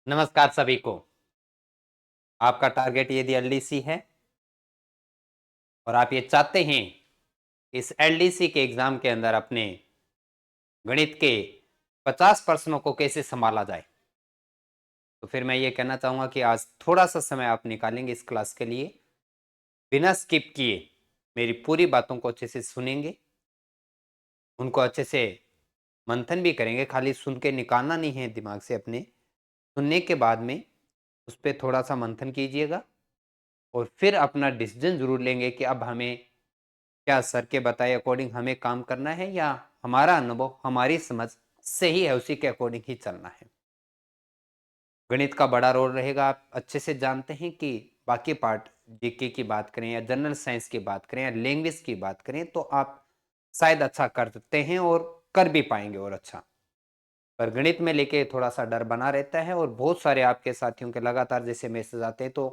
नमस्कार सभी को। आपका टारगेट यदि एलडीसी है और आप ये चाहते हैं इस एलडीसी के एग्जाम के अंदर अपने गणित के 50 प्रश्नों को कैसे संभाला जाए, तो फिर मैं ये कहना चाहूँगा कि आज थोड़ा सा समय आप निकालेंगे इस क्लास के लिए, बिना स्किप किए मेरी पूरी बातों को अच्छे से सुनेंगे, उनको अच्छे से मंथन भी करेंगे। खाली सुन के निकालना नहीं है दिमाग से अपने, सुनने के बाद में उस पर थोड़ा सा मंथन कीजिएगा और फिर अपना डिसीजन जरूर लेंगे कि अब हमें क्या सर के बताए अकॉर्डिंग हमें काम करना है या हमारा अनुभव हमारी समझ सही है उसी के अकॉर्डिंग ही चलना है। गणित का बड़ा रोल रहेगा, आप अच्छे से जानते हैं कि बाकी पार्ट जीके की बात करें या जनरल साइंस की बात करें या लैंग्वेज की बात करें तो आप शायद अच्छा कर सकते हैं और कर भी पाएंगे और अच्छा, पर गणित में लेके थोड़ा सा डर बना रहता है और बहुत सारे आपके साथियों के लगातार जैसे मैसेज आते हैं तो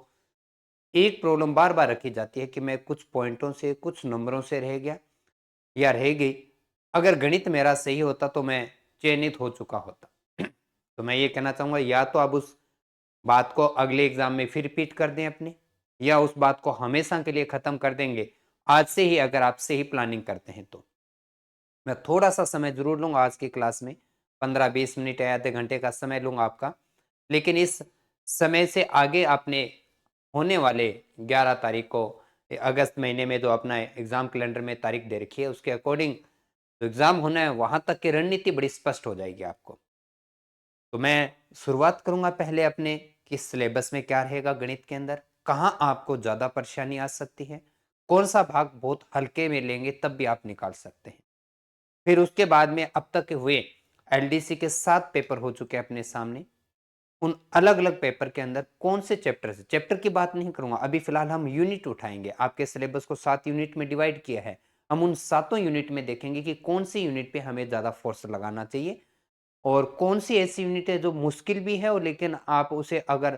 एक प्रॉब्लम बार बार रखी जाती है कि मैं कुछ पॉइंटों से कुछ नंबरों से रह गया या रह गई, अगर गणित मेरा सही होता तो मैं चयनित हो चुका होता। तो मैं ये कहना चाहूंगा या तो आप उस बात को अगले एग्जाम में फिर रिपीट कर दें अपने, या उस बात को हमेशा के लिए खत्म कर देंगे आज से ही, अगर आप से ही प्लानिंग करते हैं तो। मैं थोड़ा सा समय जरूर लूंगा आज की क्लास में, 15-20 मिनट या आधे घंटे का समय लूंगा आपका, लेकिन इस समय से आगे आपने होने वाले 11 तारीख को अगस्त महीने में जो अपना एग्जाम कैलेंडर में तारीख दे रखी है उसके अकॉर्डिंग तो एग्जाम होना है, वहां तक की रणनीति बड़ी स्पष्ट हो जाएगी आपको। तो मैं शुरुआत करूंगा पहले अपने कि सिलेबस में क्या रहेगा गणित के अंदर, कहाँ आपको ज्यादा परेशानी आ सकती है, कौन सा भाग बहुत हल्के में लेंगे तब भी आप निकाल सकते हैं। फिर उसके बाद में अब तक हुए एलडीसी के 7 पेपर हो चुके हैं अपने सामने, उन अलग अलग पेपर के अंदर कौन से चैप्टर से, चैप्टर की बात नहीं करूंगा अभी फिलहाल, हम यूनिट उठाएंगे। आपके सिलेबस को 7 यूनिट में डिवाइड किया है, हम उन सातों यूनिट में देखेंगे कि कौन सी यूनिट पे हमें ज्यादा फोर्स लगाना चाहिए और कौन सी ऐसी यूनिट है जो मुश्किल भी है और लेकिन आप उसे अगर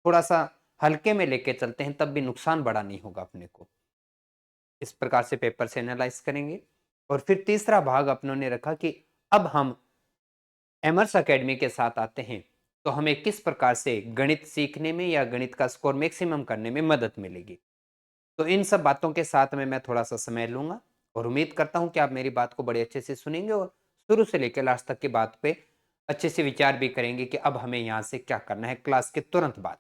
थोड़ा सा हल्के में लेके चलते हैं तब भी नुकसान बड़ा नहीं होगा अपने को। इस प्रकार से पेपर से एनालाइज करेंगे और फिर तीसरा भाग अपनों ने रखा कि अब हम एमर्स एकेडमी के साथ आते हैं तो हमें किस प्रकार से गणित सीखने में या गणित का स्कोर मैक्सिमम करने में मदद मिलेगी। तो इन सब बातों के साथ में मैं थोड़ा सा समय लूंगा और उम्मीद करता हूं कि आप मेरी बात को बड़े अच्छे से सुनेंगे और शुरू से लेकर लास्ट तक की बात पे अच्छे से विचार भी करेंगे कि अब हमें यहाँ से क्या करना है क्लास के तुरंत बाद।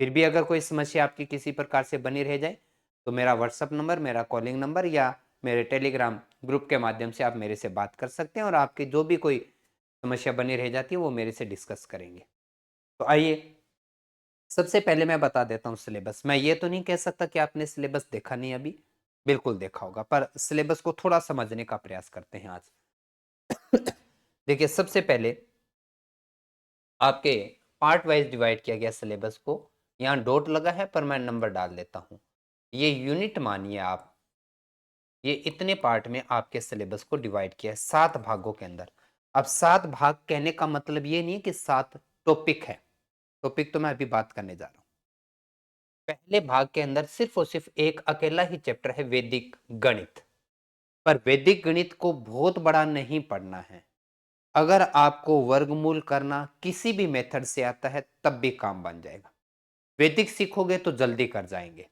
फिर भी अगर कोई समस्या आपकी किसी प्रकार से बनी रह जाए तो मेरा व्हाट्सअप नंबर, मेरा कॉलिंग नंबर या मेरे टेलीग्राम ग्रुप के माध्यम से आप मेरे से बात कर सकते हैं और आपकी जो भी कोई समस्या बनी रह जाती है वो मेरे से डिस्कस करेंगे। तो आइए सबसे पहले मैं बता देता हूँ सिलेबस। मैं ये तो नहीं कह सकता कि आपने सिलेबस देखा नहीं अभी, बिल्कुल देखा होगा, पर सिलेबस को थोड़ा समझने का प्रयास करते हैं आज। देखिए सबसे पहले आपके पार्ट वाइज डिवाइड किया गया सिलेबस को, यहाँ डॉट लगा है पर मैं नंबर डाल देता हूँ। ये यूनिट मानिए आप, ये इतने पार्ट में आपके सिलेबस को डिवाइड किया है 7 भागों के अंदर। अब 7 भाग कहने का मतलब ये नहीं है कि 7 टॉपिक है, टॉपिक तो मैं अभी बात करने जा रहा हूँ। पहले भाग के अंदर सिर्फ और सिर्फ एक अकेला ही चैप्टर है वैदिक गणित, पर वैदिक गणित को बहुत बड़ा नहीं पढ़ना है। अगर आपको वर्गमूल करना किसी भी मेथड से आता है तब भी काम बन जाएगा। वैदिक सीखोगे तो जल्दी कर जाएंगे,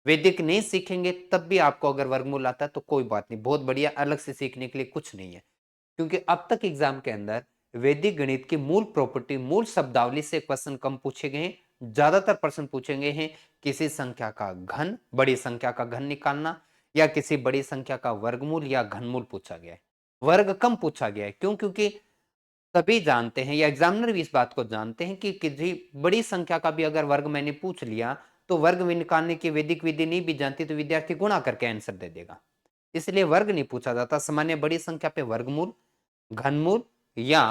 वैदिक नहीं सीखेंगे तब भी आपको अगर वर्गमूल आता है तो कोई बात नहीं, बहुत बढ़िया, अलग से सीखने के लिए कुछ नहीं है। क्योंकि अब तक एग्जाम के अंदर वैदिक गणित की मूल प्रॉपर्टी, मूल शब्दावली से क्वेश्चन कम पूछे गए हैं, ज्यादातर प्रश्न पूछे गए हैं किसी संख्या का घन, बड़ी संख्या का घन निकालना या किसी बड़ी संख्या का वर्गमूल या घनमूल पूछा गया है। वर्ग कम पूछा गया है, क्यों? क्योंकि सभी जानते हैं या एग्जामिनर भी इस बात को जानते हैं कि किसी बड़ी संख्या का भी अगर वर्ग मैंने पूछ लिया तो वर्ग में निकालने की वैदिक विधि नहीं भी जानती तो विद्यार्थी गुणा करके आंसर दे देगा, इसलिए वर्ग नहीं पूछा जाता। सामान्य बड़ी संख्या पे वर्गमूल, घनमूल या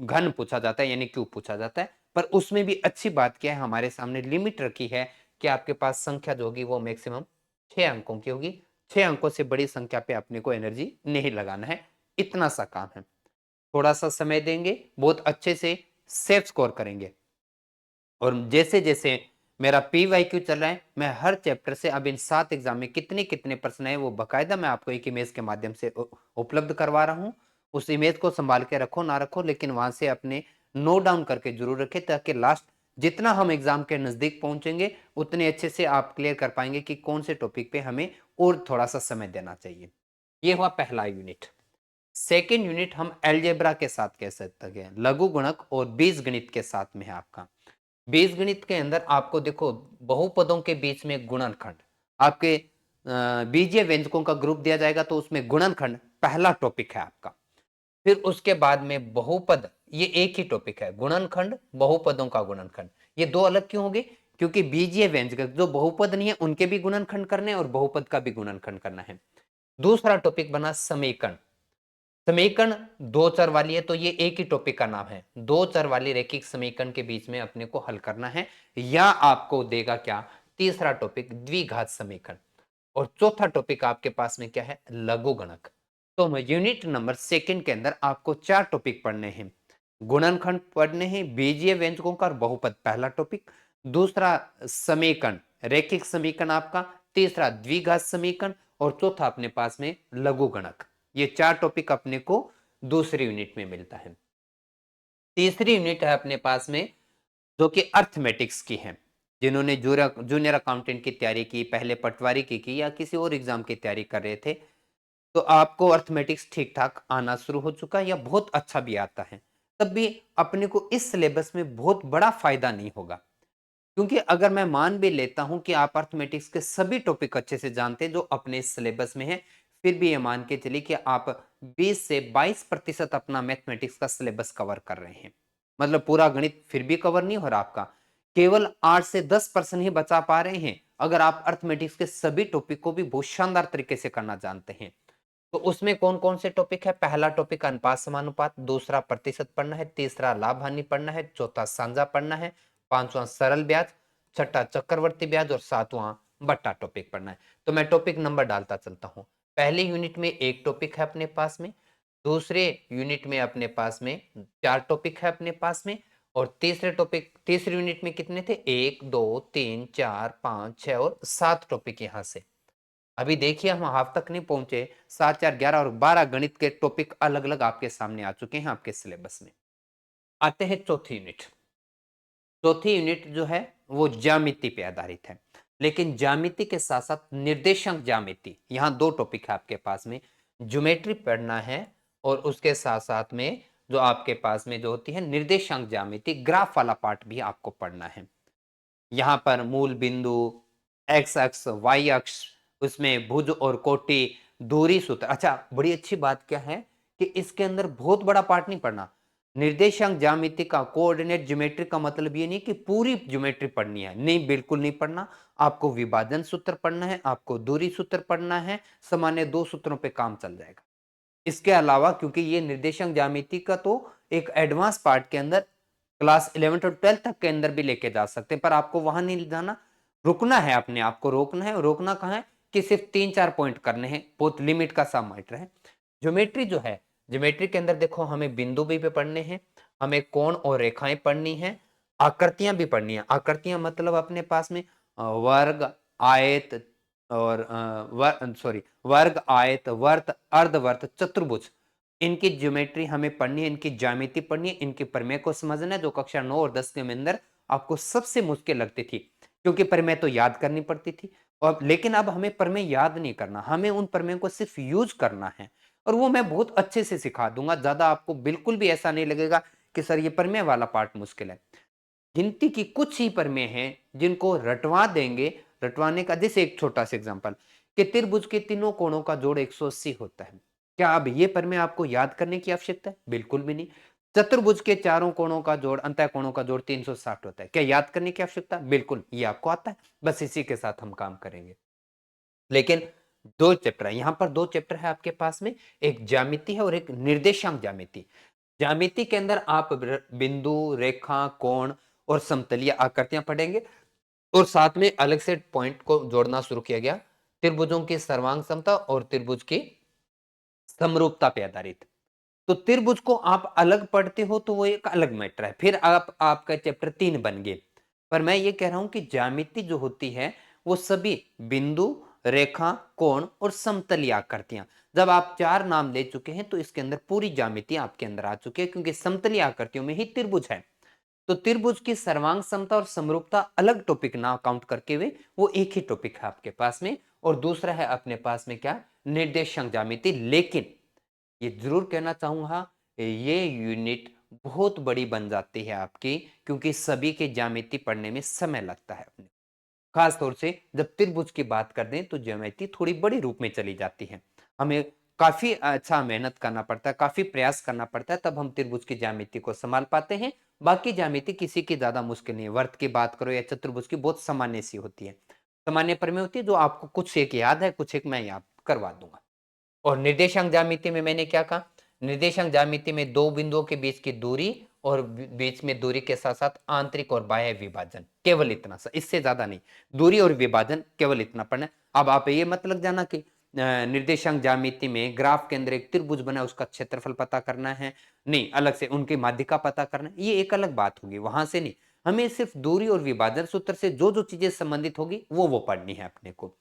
घन पूछा जाता है यानी क्यूब पूछा जाता है। पर उसमें भी अच्छी बात क्या है, हमारे सामने लिमिट रखी है कि आपके पास संख्या जो होगी वो मैक्सिमम 6 अंकों की होगी। 6 अंकों से बड़ी संख्या पे अपने को एनर्जी नहीं लगाना है, इतना सा काम है। थोड़ा सा समय देंगे, बहुत अच्छे से सेफ स्कोर करेंगे। और जैसे जैसे मेरा पीवाईक्यू चल रहा है, मैं हर चैप्टर से अब इन 7 एग्जाम में कितने कितने प्रश्न है वो बकायदा मैं आपको एक इमेज के माध्यम से उपलब्ध करवा रहा हूँ। उस इमेज को संभाल के रखो ना रखो, लेकिन वहां से अपने नोट डाउन करके जरूर रखें, ताकि लास्ट जितना हम एग्जाम के नजदीक पहुंचेंगे उतने अच्छे से आप क्लियर कर पाएंगे कि कौन से टॉपिक पे हमें और थोड़ा सा समय देना चाहिए। ये हुआ पहला यूनिट। सेकेंड यूनिट हम एलजेब्रा के साथ कह सकते हैं, लघु गुणक और बीजगणित के साथ में है आपका। बीजगणित के अंदर आपको देखो बहुपदों के बीच में गुणनखंड, आपके बीजीय व्यंजकों का ग्रुप दिया जाएगा तो उसमें गुणनखंड पहला टॉपिक है आपका। फिर उसके बाद में बहुपद, ये एक ही टॉपिक है, गुणनखंड, बहुपदों का गुणनखंड। ये दो अलग क्यों होगी? क्योंकि बीजीय व्यंजक जो बहुपद नहीं है उनके भी गुणनखंड करने और बहुपद का भी गुणनखंड करना है। दूसरा टॉपिक बना समीकरण। समीकरण दो चर वाली है तो ये एक ही टॉपिक का नाम है, दो चर वाली रैखिक समीकरण के बीच में अपने को हल करना है, या आपको देगा क्या, तीसरा टॉपिक द्विघात समीकरण। और चौथा टॉपिक आपके पास में क्या है, लघु गणक। तो यूनिट नंबर सेकंड के अंदर आपको चार टॉपिक पढ़ने हैं, गुणनखंड पढ़ने हैं, बीजीय व्यंजकों का और बहुपद पहला टॉपिक, दूसरा समीकरण रैखिक समीकरण आपका, तीसरा द्विघात समीकरण और चौथा अपने पास में लघु गणक। ये चार टॉपिक अपने को दूसरी यूनिट में मिलता है। तीसरी यूनिट है अपने पास में जो कि अर्थमेटिक्स की है। जिन्होंने जूनियर अकाउंटेंट की तैयारी की, पहले पटवारी की या किसी और एग्जाम की तैयारी कर रहे थे, तो आपको अर्थमेटिक्स ठीक ठाक आना शुरू हो चुका है या बहुत अच्छा भी आता है, तब भी अपने को इस सिलेबस में बहुत बड़ा फायदा नहीं होगा। क्योंकि अगर मैं मान भी लेता हूं कि आप अर्थमेटिक्स के सभी टॉपिक अच्छे से जानते हैं जो अपने सिलेबस में है, फिर भी ये मान के चलिए कि आप 20 से 22% अपना मैथमेटिक्स का सिलेबस कवर कर रहे हैं। मतलब पूरा गणित फिर भी कवर नहीं हो रहा आपका, केवल 8 से 10% ही बचा पा रहे हैं अगर आप अर्थमेटिक्स के सभी टॉपिक को भी बहुत शानदार तरीके से करना जानते हैं। तो उसमें कौन कौन से टॉपिक है? पहला टॉपिक अनुपात समानुपात, दूसरा प्रतिशत पढ़ना है, तीसरा लाभ हानि पढ़ना है, चौथा साझा पढ़ना है, पांचवा सरल ब्याज, छठा चक्रवर्ती ब्याज और सातवां बट्टा टॉपिक पढ़ना है। तो मैं टॉपिक नंबर डालता चलता हूं। पहले यूनिट में एक टॉपिक है अपने पास में, दूसरे यूनिट में अपने पास में चार टॉपिक है अपने पास में, और तीसरे यूनिट में कितने थे? 1 2 3 4 5 6 और 7 टॉपिक यहां से। अभी देखिए हम हाफ तक नहीं पहुंचे, 7 4 11 और 12 गणित के टॉपिक अलग अलग आपके सामने आ चुके हैं आपके सिलेबस में। आते हैं चौथी यूनिट। चौथी यूनिट जो है वो ज्यामिति पे आधारित है, लेकिन ज्यामिति के साथ साथ निर्देशांक ज्यामिति, यहाँ दो टॉपिक है आपके पास में, ज्योमेट्री पढ़ना है और उसके साथ साथ में जो आपके पास में जो होती है निर्देशांक ज्यामिति, ग्राफ वाला पार्ट भी आपको पढ़ना है। यहाँ पर मूल बिंदु, एक्स अक्ष, वाई अक्ष, उसमें भुज और कोटि, दूरी सूत्र। अच्छा, बड़ी अच्छी बात क्या है कि इसके अंदर बहुत बड़ा पार्ट नहीं पढ़ना। निर्देशांक ज्यामिति का कोऑर्डिनेट ज्योमेट्री का मतलब ये नहीं कि पूरी ज्योमेट्री पढ़नी है, नहीं, बिल्कुल नहीं पढ़ना। आपको विभाजन सूत्र पढ़ना है, आपको दूरी सूत्र पढ़ना है, सामान्य दो सूत्रों पे काम चल जाएगा। इसके अलावा क्योंकि ये निर्देशांक ज्यामिति का तो एक एडवांस पार्ट के अंदर क्लास 11 और 12 तक के अंदर भी लेके जा सकते हैं, पर आपको वहां नहीं जाना, रुकना है, अपने आप को रोकना है। रोकना कहाँ है कि सिर्फ 3 4 पॉइंट करने हैं, बहुत लिमिट का सा मैटर है। ज्योमेट्री जो है, ज्योमेट्री के अंदर देखो हमें बिंदु भी पढ़ने हैं, हमें कोण और रेखाएं पढ़नी है, आकृतियां भी पढ़नी है। आकृतियां मतलब अपने पास में वर्ग, आयत और वर्ग, आयत, वर्त, अर्धवर्त, चतुर्भुज, इनकी ज्योमेट्री हमें पढ़नी है, इनकी ज्यामिति पढ़नी है, इनके प्रमेय को समझना है, जो कक्षा 9 और 10 के अंदर आपको सबसे मुश्किल लगती थी, क्योंकि प्रमेय तो याद करनी पड़ती थी। और लेकिन अब हमें प्रमेय याद नहीं करना, हमें उन प्रमेयों को सिर्फ यूज करना है, और वो मैं बहुत अच्छे से सिखा दूंगा। ज्यादा आपको बिल्कुल भी ऐसा नहीं लगेगा कि सर ये प्रमेय वाला पार्ट मुश्किल है। गिनती की कुछ ही प्रमेय हैं जिनको रटवा देंगे। रटवाने का जैसे एक छोटा सा एग्जांपल कि त्रिभुज के तीनों कोणों का जोड़ 180 होता है। क्या अब ये प्रमेय आपको याद करने की आवश्यकता है? बिल्कुल भी नहीं। चतुर्भुज के चारों कोणों का जोड़, अंतः कोणों का जोड़ 360 होता है। क्या याद करने की आवश्यकता? बिल्कुल, ये आपको आता है, बस इसी के साथ हम काम करेंगे। लेकिन दो चैप्टर है यहाँ पर, दो चैप्टर है आपके पास में, एक ज्यामिति है और एक निर्देशांक ज्यामिति। ज्यामिति के अंदर आप बिंदु, रेखा, कोण और समतलीय आकृतियां पढ़ेंगे, और साथ में अलग से पॉइंट को जोड़ना शुरू किया गया, त्रिभुजों की सर्वांग समता और त्रिभुज की समरूपता पे आधारित। तो त्रिभुज को आप अलग पढ़ते हो तो वो एक अलग मैटर है, फिर आपका चैप्टर 3 बन गए। पर मैं ये कह रहा हूं कि ज्यामिति जो होती है वो सभी बिंदु, रेखा, कोण और समतलीय आकृतियां। जब आप 4 नाम ले चुके हैं तो इसके अंदर पूरी ज्यामिति आपके अंदर आ चुकी है, क्योंकि समतलीय आकृतियों में ही त्रिभुज है। तो त्रिभुज की सर्वांग समता और समरूपता अलग टॉपिक ना काउंट करके हुए वो एक ही टॉपिक है आपके पास में। और दूसरा है अपने पास में क्या, निर्देशांक ज्यामिति। लेकिन ये जरूर कहना चाहूंगा, ये यूनिट बहुत बड़ी बन जाती है आपकी, क्योंकि सभी के ज्यामिति पढ़ने में समय लगता है अपने। खास तौर से जब त्रिभुज की बात कर दें तो ज्योमेट्री थोड़ी बड़ी रूप में चली जाती है। हमें काफी अच्छा मेहनत करना पड़ता है, काफी प्रयास करना पड़ता है, तब हम त्रिभुज की ज्यामिति को संभाल पाते हैं। बाकी ज्यामिति किसी की ज्यादा मुश्किल नहीं है। वर्त की बात करो या चतुर्भुज की, बहुत सामान्य सी होती है, सामान्य प्रमेय होती है, जो आपको कुछ एक याद है, कुछ एक मैं याद करवा दूंगा। और निर्देशांक ज्यामिति में मैंने क्या कहा, निर्देशांक ज्यामिति में दो बिंदुओं के बीच की दूरी और बीच में दूरी के साथ साथ आंतरिक और बाह्य विभाजन, केवल इतना सा, इससे ज्यादा नहीं। दूरी और विभाजन केवल इतना पढ़ना है। अब आप ये मत लग जाना कि निर्देशांक ज्यामिति में ग्राफ के अंदर एक त्रिभुज बना है, उसका क्षेत्रफल पता करना है, नहीं, अलग से उनकी माध्यिका पता करना है, ये एक अलग बात होगी, वहां से नहीं। हमें सिर्फ दूरी और विभाजन सूत्र से जो जो चीजें संबंधित होगी वो पढ़नी है अपने को।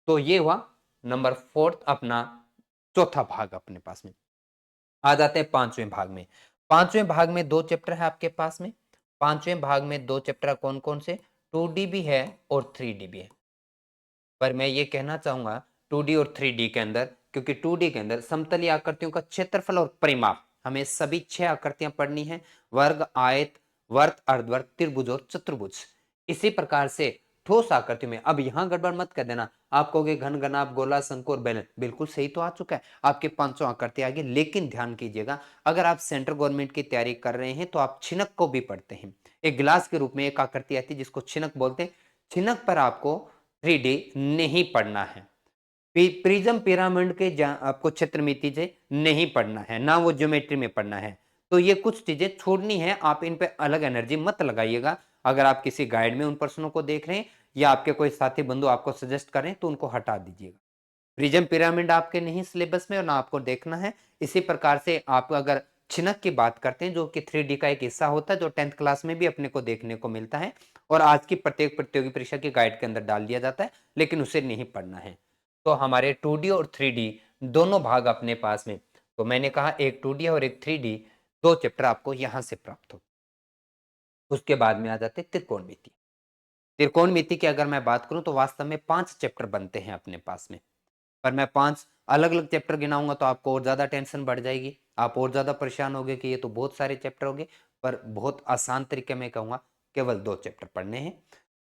तो ये हुआ नंबर 4 अपना चौथा भाग अपने पास में। आ जाते हैं पांचवें भाग में। पांचवें भाग में 2 चैप्टर है आपके पास में। पांचवें भाग में 2 चैप्टर कौन कौन से, 2D भी है और 3D भी है। पर मैं ये कहना चाहूंगा 2D और 3D के अंदर, क्योंकि 2D के अंदर समतलीय आकृतियों का क्षेत्रफल और परिमाप हमें सभी 6 आकृतियां पढ़नी है, वर्ग, आयत, वर्त, अर्धवर्त, त्रिभुज और चतुर्भुज। इसी प्रकार से ठोस आकृति में, अब यहां गड़बड़ मत कर देना, आप कहोगे घन, घनाभ, गोला, शंकु और बेलन, बिल्कुल सही तो आ चुका है, आपके 500 आकृति आ गई। लेकिन ध्यान कीजिएगा, अगर आप सेंट्रल गवर्नमेंट की तैयारी कर रहे हैं तो आप छिनक को भी पढ़ते हैं। एक गिलास के रूप में एक आकृति आती है जिसको छिनक बोलते हैं। छिनक पर आपको 3D नहीं पढ़ना है। प्रिज्म पिरामिड के आपको क्षेत्रमिति से नहीं पढ़ना है, ना वो ज्योमेट्री में पढ़ना है। तो ये कुछ चीजें छोड़नी है, आप इन पे अलग एनर्जी मत लगाइएगा। अगर आप किसी गाइड में उन प्रश्नों को देख रहे हैं या आपके कोई साथी बंधु आपको सजेस्ट करें तो उनको हटा दीजिएगा। प्रिज्म पिरामिड आपके नहीं सिलेबस में और ना आपको देखना है। इसी प्रकार से आप अगर छिनक की बात करते हैं, जो कि 3D का एक हिस्सा होता है, जो 10th क्लास में भी अपने को देखने को मिलता है और आज की प्रत्येक प्रतियोगी परीक्षा की गाइड के अंदर डाल दिया जाता है, लेकिन उसे नहीं पढ़ना है। तो हमारे 2D और 3D दोनों भाग अपने पास में, तो मैंने कहा एक 2D और एक 3D, 2 चैप्टर आपको यहां से प्राप्त हो। उसके बाद में आ जाते त्रिकोणमिति। त्रिकोणमिति की अगर मैं बात करूं तो वास्तव में 5 चैप्टर बनते हैं अपने पास में, पर मैं 5 अलग अलग चैप्टर गिनाऊंगा तो आपको और ज्यादा टेंशन बढ़ जाएगी, आप और ज्यादा परेशान होगे कि ये तो बहुत सारे चैप्टर हो गए। पर बहुत आसान तरीके में कहूंगा, केवल 2 चैप्टर पढ़ने हैं।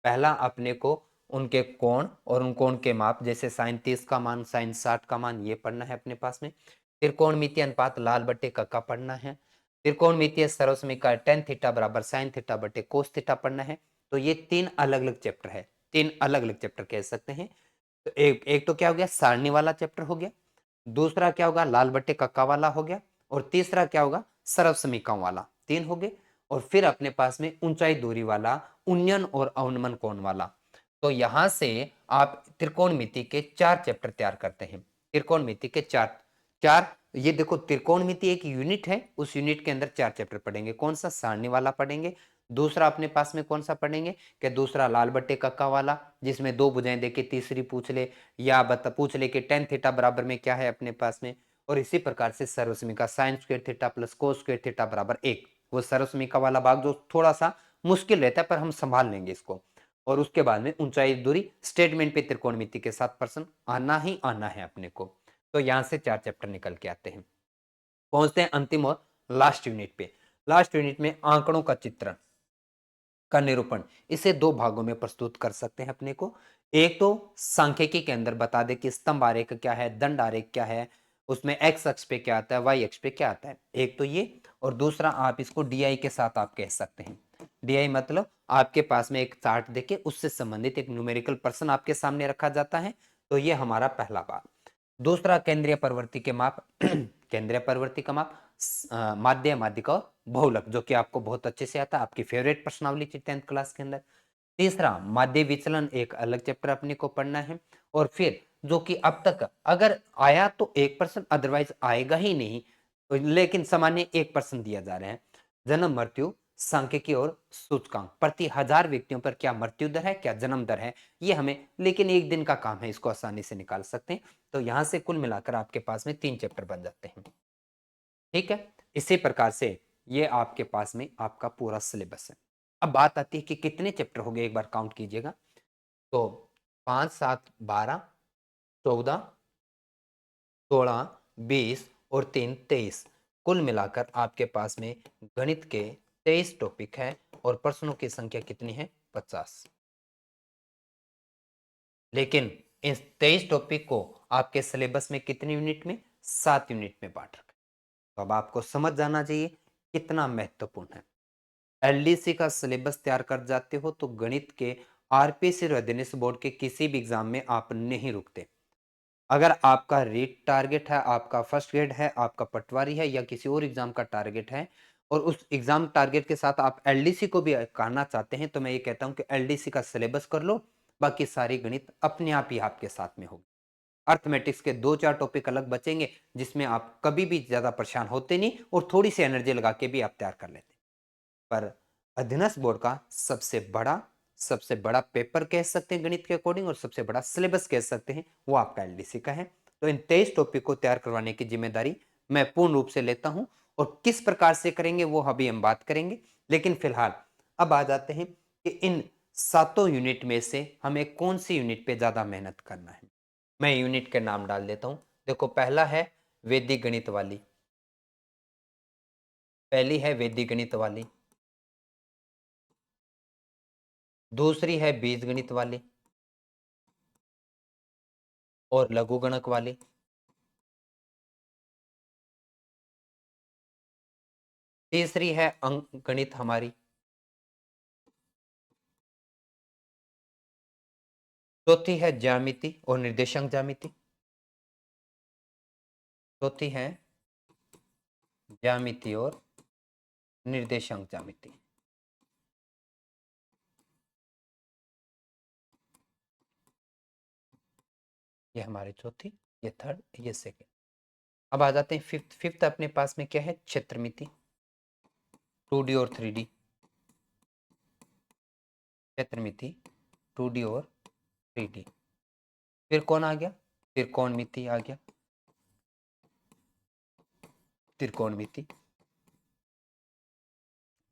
पहला अपने को उनके कोण और उन कोण के माप, जैसे साइन 30 का मान, साइन 60 का मान, ये पढ़ना है अपने पास में। त्रिकोणमितीय अनुपात लाल बट्टे कक्का पढ़ना है। त्रिकोणमितीय सर्वसमीकरण tan थीटा बराबर साइन थीटा बटे कोस थीटा पढ़ना है। तो ये 3 अलग अलग चैप्टर है, 3 अलग अलग चैप्टर कह सकते हैं। तो एक एक तो क्या हो गया, सारणी वाला चैप्टर हो गया, दूसरा क्या होगा, लाल बट्टे कक्का वाला हो गया, और तीसरा क्या होगा, सरल समीकरण वाला। 3 हो गए। और फिर अपने पास में ऊंचाई दूरी वाला, उन्नयन और अवनमन कोण वाला। तो यहां से आप त्रिकोणमिति के 4 चैप्टर तैयार करते हैं। त्रिकोणमिति के 4 4, ये देखो त्रिकोणमिति एक यूनिट है, उस यूनिट के अंदर 4 चैप्टर पढ़ेंगे। कौन सा, सारणी वाला पढ़ेंगे। दूसरा अपने पास में कौन सा पढ़ेंगे, कि दूसरा लाल बट्टे कक्का वाला, जिसमें 2 भुजाएं देके तीसरी पूछ ले, या बता पूछ ले कि tan थीटा बराबर में क्या है अपने पास में। और इसी प्रकार से सर्वसमीका sine square theta plus cos square theta बराबर 1, वो सर्वसमीका वाला भाग जो थोड़ा सा मुश्किल रहता है, पर हम संभाल लेंगे इसको। और उसके बाद में ऊंचाई दूरी स्टेटमेंट पे त्रिकोणमिति के साथ प्रश्न आना ही आना है अपने को। तो यहां से 4 चैप्टर निकल के आते हैं। पहुंचते हैं अंतिम और लास्ट यूनिट पे। लास्ट यूनिट में आंकड़ों का चित्रण का निरूपण, इसे 2 भागों में प्रस्तुत कर सकते हैं अपने को। एक तो सांख्यिकी के अंदर बता दे कि स्तंभ आरेख क्या है, दंड आरेख क्या है, उसमें एक्स अक्ष पे क्या आता है, वाई अक्ष पे क्या आता है, एक तो ये। और दूसरा आप इसको डीआई के साथ आप कह सकते हैं। डीआई मतलब आपके पास में एक चार्ट देके उससे संबंधित एक न्यूमेरिकल पर्सन आपके सामने रखा जाता है। तो ये हमारा पहला भाग। दूसरा केंद्रीय प्रवृत्ति के माप केंद्रीय प्रवृत्ति का माप, माध्य, माध्यिका और बहुलक, जो कि आपको बहुत अच्छे से आता है, आपकी फेवरेट प्रश्नावली थी 10th क्लास के अंदर। तीसरा माध्य विचलन, एक अलग चैप्टर अपने को पढ़ना है। और फिर जो कि अब तक अगर आया तो 1%, अदरवाइज आएगा ही नहीं, लेकिन सामान्य 1% दिया जा रहा है, जन्म मृत्यु सांख्यिकी और सूचकांक, प्रति 1000 व्यक्तियों पर क्या मृत्यु दर है, क्या जन्म दर है, ये हमें लेकिन एक दिन का काम है, इसको आसानी से निकाल सकते हैं। तो यहां से कुल मिलाकर आपके पास में 3 चैप्टर बन जाते हैं। ठीक है, इसी प्रकार से ये आपके पास में आपका पूरा सिलेबस है। अब बात आती है कि कितने चैप्टर हो गए, एक बार काउंट कीजिएगा। तो 5 7 12 14 16 20 और 3 23, कुल मिलाकर आपके पास में गणित के 23 टॉपिक है और प्रश्नों की संख्या कितनी है, 50। लेकिन इस 23 टॉपिक को आपके सिलेबस में कितनी यूनिट में, 7 यूनिट में बांट रखा। तो अब आपको समझ जाना चाहिए कितना महत्वपूर्ण है। एलडीसी का सिलेबस तैयार कर जाते हो तो गणित के आरपीएससी और अध्ययन बोर्ड के किसी भी एग्जाम में आप नहीं रुकते। अगर आपका रीट टारगेट है, आपका फर्स्ट ग्रेड है, आपका पटवारी है या किसी और एग्जाम का टारगेट है और उस एग्जाम टारगेट के साथ आप एलडीसी को भी करना चाहते हैं, तो मैं ये कहता हूं कि एलडीसी का सिलेबस कर लो, बाकी सारी गणित अपने आप ही आपके साथ में होगी। अर्थमेटिक्स के 2-4 टॉपिक अलग बचेंगे जिसमें आप कभी भी ज्यादा परेशान होते नहीं और थोड़ी सी एनर्जी लगा के भी आप तैयार कर लेते। पर अध्ययन बोर्ड का सबसे बड़ा पेपर कह सकते हैं गणित के अकॉर्डिंग और सबसे बड़ा सिलेबस कह सकते हैं, वो आपका एलडीसी का है। तो इन 23 टॉपिक को तैयार करवाने की जिम्मेदारी मैं पूर्ण रूप से लेता हूं और किस प्रकार से करेंगे वो अभी हम बात करेंगे। लेकिन फिलहाल अब आ जाते हैं कि इन 7 यूनिट में से हमें कौन सी यूनिट पे ज्यादा मेहनत करना है। मैं यूनिट के नाम डाल देता हूं। देखो, पहला है वैदिक गणित वाली, पहली है वैदिक गणित वाली, दूसरी है बीजगणित वाली और लघुगणक वाली, तीसरी है अंक गणित हमारी, चौथी है ज्यामिति और निर्देशांक ज्यामिति, चौथी है ज्यामिति और निर्देशांक ज्यामिति। ये हमारी चौथी, ये थर्ड, ये सेकेंड। अब आ जाते हैं फिफ्थ। फिफ्थ अपने पास में क्या है, क्षेत्रमिति, 2D और 3D, क्षेत्रमिति 2D और 3D। फिर कौन आ गया, त्रिकोणमिति आ गया, त्रिकोणमिति।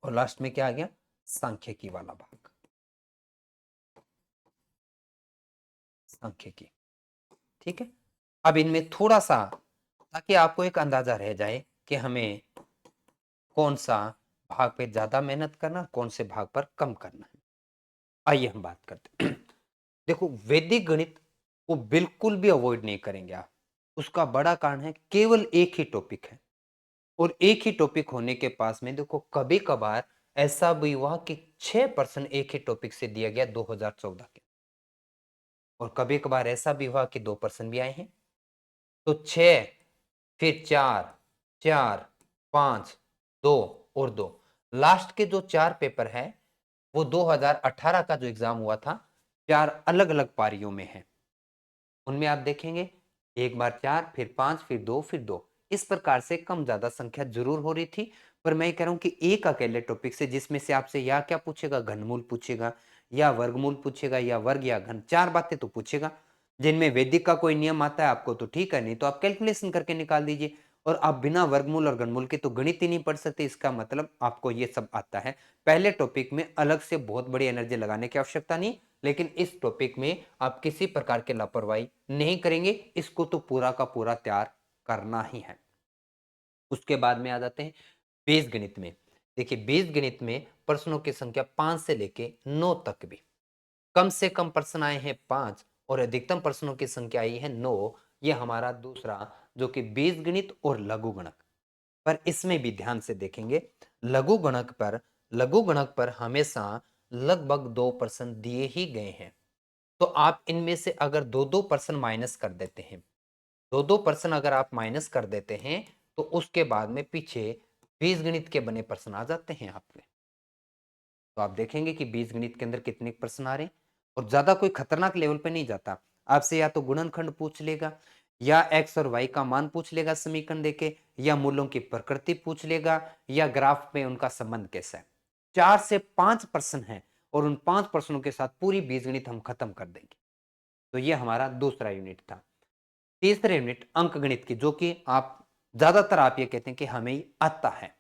और लास्ट में क्या आ गया, सांख्यिकी वाला भाग, सांख्यिकी। ठीक है, अब इनमें थोड़ा सा, ताकि आपको एक अंदाजा रह जाए कि हमें कौन सा भाग पे ज्यादा मेहनत करना, कौन से भाग पर कम करना है। आइए हम बात करते हैं। देखो, वैदिक गणित को बिल्कुल भी अवॉइड नहीं करेंगे आप। उसका बड़ा कारण है केवल एक ही टॉपिक है और एक ही टॉपिक होने के पास में देखो कभी कभार ऐसा भी हुआ कि 6% एक ही टॉपिक से दिया गया 2014 के, और कभी कभार ऐसा भी हुआ कि 2% भी आए हैं। तो 6, फिर 4, 4, 5, 2 और 2, लास्ट के जो 4 पेपर है वो 2018 का जो एग्जाम हुआ था, 4 अलग अलग पारियों में है। उनमें आप देखेंगे एक बार 4, फिर 5, फिर 2, फिर 2, इस प्रकार से कम ज्यादा संख्या जरूर हो रही थी। पर मैं कह रहा हूं कि एक अकेले टॉपिक से जिसमें से आपसे या क्या पूछेगा, घनमूल पूछेगा या वर्गमूल पूछेगा या वर्ग या घन, 4 बातें तो पूछेगा। जिनमें वैदिक का कोई नियम आता है आपको तो ठीक है, नहीं तो आप कैलकुलेशन करके निकाल दीजिए। और आप बिना वर्गमूल और घनमूल के तो गणित ही नहीं पढ़ सकते, इसका मतलब आपको ये सब आता है। पहले टॉपिक में अलग से बहुत बड़ी एनर्जी लगाने की आवश्यकता नहीं, लेकिन इस टॉपिक में आप किसी प्रकार की लापरवाही नहीं करेंगे, इसको तो पूरा का पूरा तैयार करना ही है। उसके बाद में आ जाते हैं बीज गणित में। देखिए, बीज गणित में प्रश्नों की संख्या 5 से लेके 9 तक भी, कम से कम प्रश्न आए हैं 5 और अधिकतम प्रश्नों की संख्या आई है 9। ये हमारा दूसरा जो कि बीज गणित और लघु गणक। पर इसमें भी ध्यान से देखेंगे, लघु गणक पर हमेशा लगभग 2% दिए ही गए हैं। तो आप इनमें से अगर 2-2% माइनस कर देते हैं, 2-2% अगर आप माइनस कर देते हैं, तो उसके बाद में पीछे बीजगणित के बने प्रश्न आ जाते हैं आपके। तो आप देखेंगे कि बीजगणित के अंदर कितने प्रश्न आ रहे हैं और ज्यादा कोई खतरनाक लेवल पे नहीं जाता। आपसे या तो गुणनखंड पूछ लेगा, या एक्स और वाई का मान पूछ लेगा समीकरण देके, या मूलों की प्रकृति पूछ लेगा, या ग्राफ में उनका संबंध कैसा है। 4 से 5 प्रश्न है और उन 5 प्रश्नों के साथ पूरी बीजगणित हम खत्म कर देंगे। तो ये हमारा दूसरा यूनिट था। तीसरा यूनिट अंक गणित की, जो कि आप ज्यादातर आप ये कहते हैं कि हमें आता है।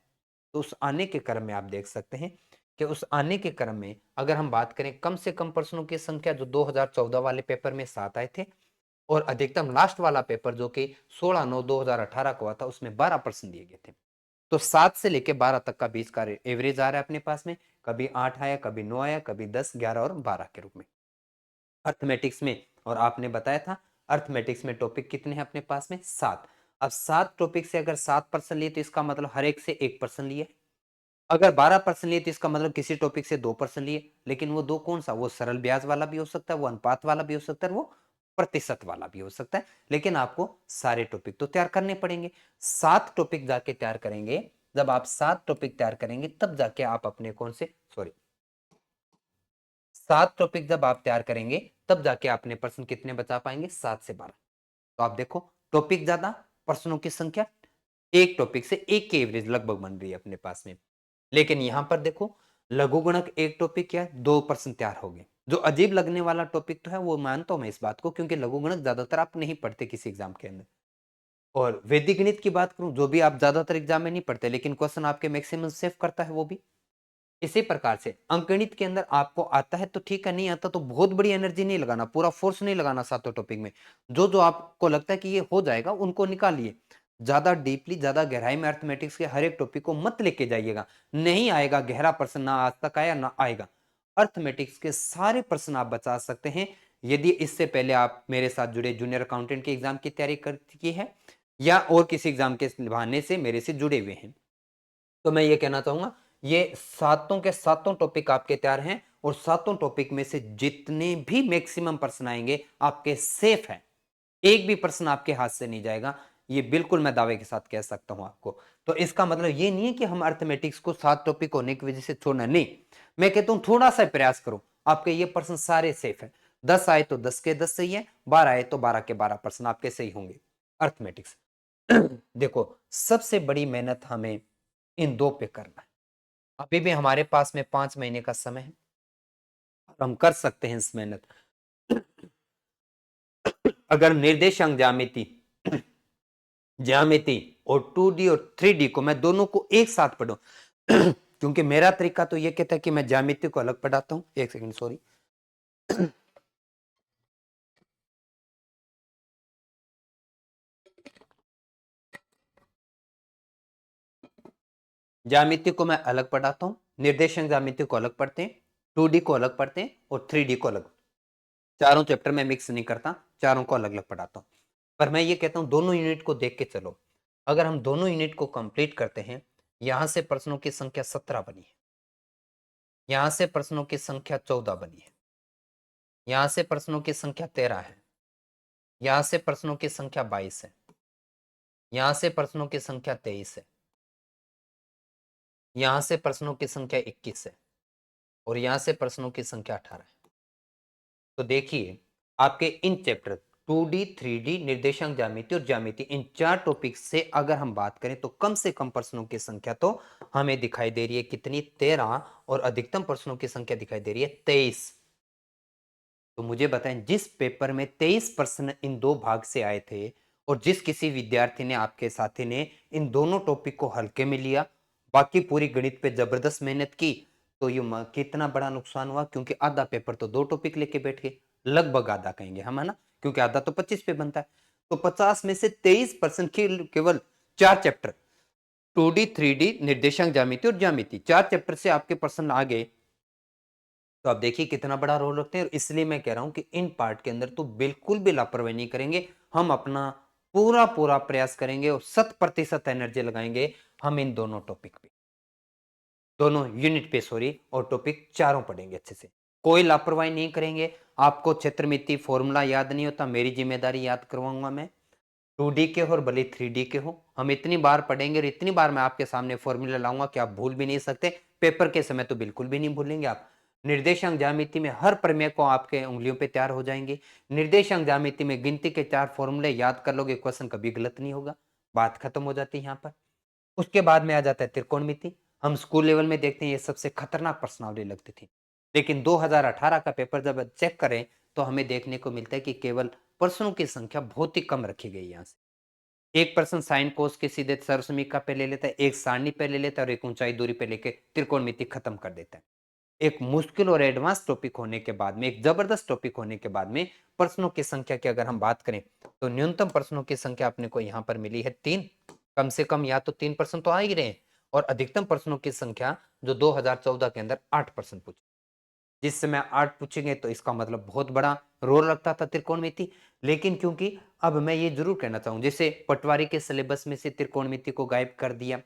तो उस आने के क्रम में आप देख सकते हैं कि उस आने के क्रम में अगर हम बात करें कम से कम प्रश्नों की संख्या, जो 2014 वाले पेपर में 7 आए थे और अधिकतम लास्ट वाला पेपर जो कि 16/9/2018 को हुआ था, उसमें 12 प्रश्न दिए गए थे। तो 7 से लेके 12 तक का बीच का एवरेज आ रहा है अपने पास में। कभी 8 आया, कभी 9 आया, कभी 10, 11 और 12 के रूप में अर्थमेटिक्स में। और आपने बताया था अर्थमेटिक्स में टॉपिक कितने हैं अपने पास में? 7। अब 7 टॉपिक से अगर 7% लिए तो इसका मतलब हर एक से 1% लिए। अगर 12% लिए तो इसका मतलब किसी टॉपिक से 2% लिए। लेकिन वो दो कौन सा? वो सरल ब्याज वाला भी हो सकता है, वो अनुपात वाला भी हो सकता है, वो प्रतिशत वाला भी हो सकता है। लेकिन आपको सारे टॉपिक तो तैयार करने पड़ेंगे। 7 टॉपिक जाके तैयार करेंगे। जब आप 7 टॉपिक तैयार करेंगे तब जाके आप अपने कौन से 7 टॉपिक जब आप तैयार करेंगे तब जाके आपने प्रश्न कितने बचा पाएंगे? 7 से 12। तो आप देखो, टॉपिक ज्यादा, प्रश्नों की संख्या, एक टॉपिक से एक की एवरेज लगभग बन रही है अपने पास में। लेकिन यहां पर देखो, लघुगणक एक टॉपिक क्या है, 2% तैयार हो गए। जो अजीब लगने वाला टॉपिक तो है, वो मानता हूं मैं इस बात को, क्योंकि लघुगणक ज्यादातर आप नहीं पढ़ते किसी एग्जाम के अंदर। और वैदिक गणित की बात करूं, जो भी आप ज्यादातर एग्जाम में नहीं पढ़ते, लेकिन क्वेश्चन आपके मैक्सिमम सेव करता है वो भी। इसी प्रकार से अंकगणित के अंदर आपको आता है तो ठीक है, नहीं आता तो बहुत बड़ी एनर्जी नहीं लगाना, पूरा फोर्स नहीं लगाना सातों टॉपिक में। जो जो आपको लगता है कि ये हो जाएगा उनको निकालिए। ज्यादा डीपली, ज्यादा गहराई में अर्थमेटिक्स के हर एक टॉपिक को मत लेके जाइएगा। नहीं आएगा गहरा प्रश्न, ना आज तक आया ना आएगा। अर्थमेटिक्स के सारे प्रश्न आप बचा सकते हैं यदि इससे पहले आप मेरे साथ जुड़े, जूनियर अकाउंटेंट के एग्जाम की तैयारी कर की है या और किसी एग्जाम के बहाने से मेरे से जुड़े हुए हैं। तो मैं ये कहना चाहूंगा, ये सातों के सातों टॉपिक आपके तैयार हैं और सातों टॉपिक में से जितने भी मैक्सिमम प्रश्न आएंगे आपके सेफ है। एक भी प्रश्न आपके हाथ से नहीं जाएगा, ये बिल्कुल मैं दावे के साथ कह सकता हूं आपको। तो इसका मतलब ये नहीं है कि हम अर्थमेटिक्स को 7 टॉपिक होने की वजह से छोड़ना, नहीं। मैं कहता हूं थोड़ा सा प्रयास करो, आपके ये प्रश्न सारे सेफ है। 10 आए तो 10 के 10 सही है, 12 आए तो 12 के 12 प्रश्न आपके सही होंगे अर्थमेटिक्स। देखो, सबसे बड़ी मेहनत हमें इन दो पे करना है। अभी भी हमारे पास में 5 महीने का समय है और हम कर सकते हैं इस मेहनत। अगर निर्देशांक ज्यामिति ज्यामिति और 2D और 3D को मैं दोनों को एक साथ पढ़ूं, क्योंकि मेरा तरीका तो ये कहता है कि मैं ज्यामिति को अलग पढ़ाता हूं। एक सेकंड, सॉरी। ज्यामिति को मैं अलग पढ़ाता हूं, निर्देशांक ज्यामिति को अलग पढ़ते हैं, 2D को अलग पढ़ते हैं और 3D को अलग। चारों चैप्टर में मिक्स नहीं करता, चारों को अलग अलग पढ़ाता हूं। पर मैं ये कहता हूं दोनों यूनिट को देख के चलो। अगर हम दोनों यूनिट को कंप्लीट करते हैं, यहां से प्रश्नों की संख्या 17 बनी है, यहां से प्रश्नों की संख्या 14 बनी है, यहां से प्रश्नों की संख्या 13 है, यहां से प्रश्नों की संख्या 22 है, यहां से प्रश्नों की संख्या 23 है, यहां से प्रश्नों की संख्या 21 है और यहां से प्रश्नों की संख्या 18 है। तो देखिए, आपके इन चैप्टर 2D, 3D, निर्देशांक ज्यामिति और ज्यामिति, इन 4 टॉपिक से अगर हम बात करें तो कम से कम प्रश्नों की संख्या तो हमें दिखाई दे रही है कितनी? 13। और अधिकतम प्रश्नों की संख्या दिखाई दे रही है 23। तो मुझे बताएं, जिस पेपर में 23 प्रश्न इन दो भाग से आए थे और जिस किसी विद्यार्थी ने, आपके साथी ने, इन दोनों टॉपिक को हल्के में लिया, बाकी पूरी गणित पे जबरदस्त मेहनत की, तो ये कितना बड़ा नुकसान हुआ। क्योंकि आधा पेपर तो 2 टॉपिक लेके बैठ गए, लगभग आधा कहेंगे हम, है ना, क्योंकि आधा तो 25 पे बनता है। तो 50 में से 23% केवल 4 चैप्टर, 2D, 3D, निर्देशांक ज्यामिति और ज्यामिति, 4 चैप्टर से आपके प्रश्न आ गए। तो आप देखिए कितना बड़ा रोल रखते हैं। और इसलिए मैं कह रहा हूं कि इन पार्ट के अंदर तो बिल्कुल भी लापरवाही नहीं करेंगे। हम अपना पूरा पूरा प्रयास करेंगे और 100% एनर्जी लगाएंगे हम इन दोनों टॉपिक पे, दोनों यूनिट पे, सॉरी। और टॉपिक चारों पढ़ेंगे अच्छे से, कोई लापरवाही नहीं करेंगे। आपको क्षेत्रमिति फॉर्मूला याद नहीं होता, मेरी जिम्मेदारी याद करवाऊंगा मैं। 2D के हो और भले 3D के हो, हम इतनी बार पढ़ेंगे और इतनी बार मैं आपके सामने फॉर्मूला लाऊंगा कि आप भूल भी नहीं सकते। पेपर के समय तो बिल्कुल भी नहीं भूलेंगे आप। निर्देशांक ज्यामिति में हर प्रमेय को आपके उंगलियों पे तैयार हो जाएंगे। निर्देशांक ज्यामिति में गिनती के 4 फॉर्मूले याद कर लोगे, क्वेश्चन कभी गलत नहीं होगा, बात खत्म हो जाती है यहाँ पर। उसके बाद में आ जाता है त्रिकोणमिति। हम स्कूल लेवल में देखते हैं ये सबसे खतरनाक प्रश्नावली लगती थी। लेकिन 2018 का पेपर जब चेक करें तो हमें देखने को मिलता है कि केवल प्रश्नों की संख्या बहुत ही कम रखी गई है यहाँ से। एक पर्सन साइन कोस के सीधे सर्वसमीका पे ले लेता है, एक सारणी पे ले लेता है और एक ऊंचाई दूरी पे लेके त्रिकोणमिति खत्म कर देता है। एक मुश्किल और एडवांस टॉपिक होने के बाद में, एक जबरदस्त टॉपिक होने के बाद में प्रश्नों की संख्या की अगर हम बात करें तो न्यूनतम प्रश्नों की संख्या अपने को यहाँ पर मिली है 3। कम से कम या तो 3 प्रश्न तो आ ही रहे हैं और अधिकतम प्रश्नों की संख्या जो 2014 के अंदर 8 प्रश्न पूछे। जिस समय 8 पूछेंगे तो इसका मतलब बहुत बड़ा रोल रखता था त्रिकोणमिति। लेकिन क्योंकि अब मैं ये जरूर कहना चाहूँ, जैसे पटवारी के सिलेबस में से त्रिकोणमिति को गायब कर दिया,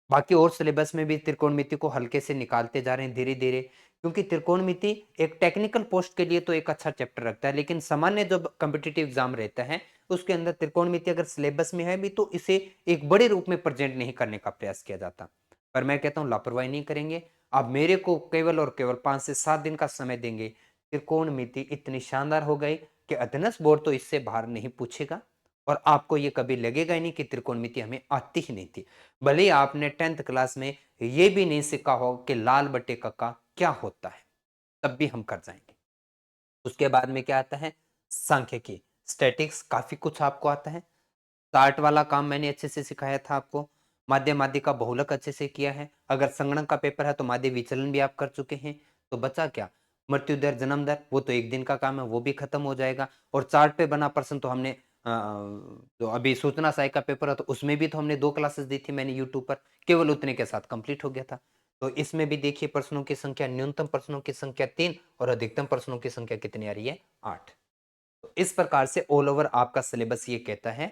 बाकी और सिलेबस में भी त्रिकोणमिति को हल्के से निकालते जा रहे हैं धीरे धीरे, क्योंकि त्रिकोणमिति एक टेक्निकल पोस्ट के लिए तो एक अच्छा चैप्टर रखता है, लेकिन सामान्य जो कॉम्पिटिटिव एग्जाम रहता है उसके अंदर त्रिकोणमिति अगर सिलेबस में है भी तो इसे एक बड़े रूप में प्रेजेंट नहीं करने का प्रयास किया जाता। पर मैं कहता हूँ लापरवाही नहीं करेंगे, आप मेरे को केवल और केवल 5 से 7 दिन का समय देंगे, त्रिकोणमिति इतनी शानदार हो गई कि अध्ययन बोर्ड तो इससे बाहर नहीं पूछेगा और आपको ये कभी लगेगा ही नहीं कि त्रिकोणमिति हमें आती ही नहीं थी। भले ही आपने 10th क्लास में ये भी नहीं सीखा हो कि लाल बटे कक्का क्या होता है, तब भी हम कर जाएंगे। उसके बाद में क्या आता है, सांख्यिकी, स्टैटिक्स, काफी कुछ आपको आता है। चार्ट वाला काम मैंने अच्छे से सिखाया था आपको। माध्य माध्य का बहुलक अच्छे से किया है। अगर संगणक का पेपर है तो माध्य विचलन भी आप कर चुके हैं। तो बचा क्या, मृत्यु दर, जन्म दर, वो तो एक दिन का काम है, वो भी खत्म हो जाएगा। और चार्ट पे बना प्रश्न तो हमने तो अभी सूचना सहायक का पेपर है तो उसमें भी तो हमने 2 क्लासेस दी थी मैंने यूट्यूब पर, केवल उतने के साथ कंप्लीट हो गया था। तो इसमें भी देखिए प्रश्नों की संख्या, न्यूनतम प्रश्नों की संख्या 3 और अधिकतम प्रश्नों की संख्या कितनी आ रही है, 8। तो इस प्रकार से ऑल ओवर आपका सिलेबस ये कहता है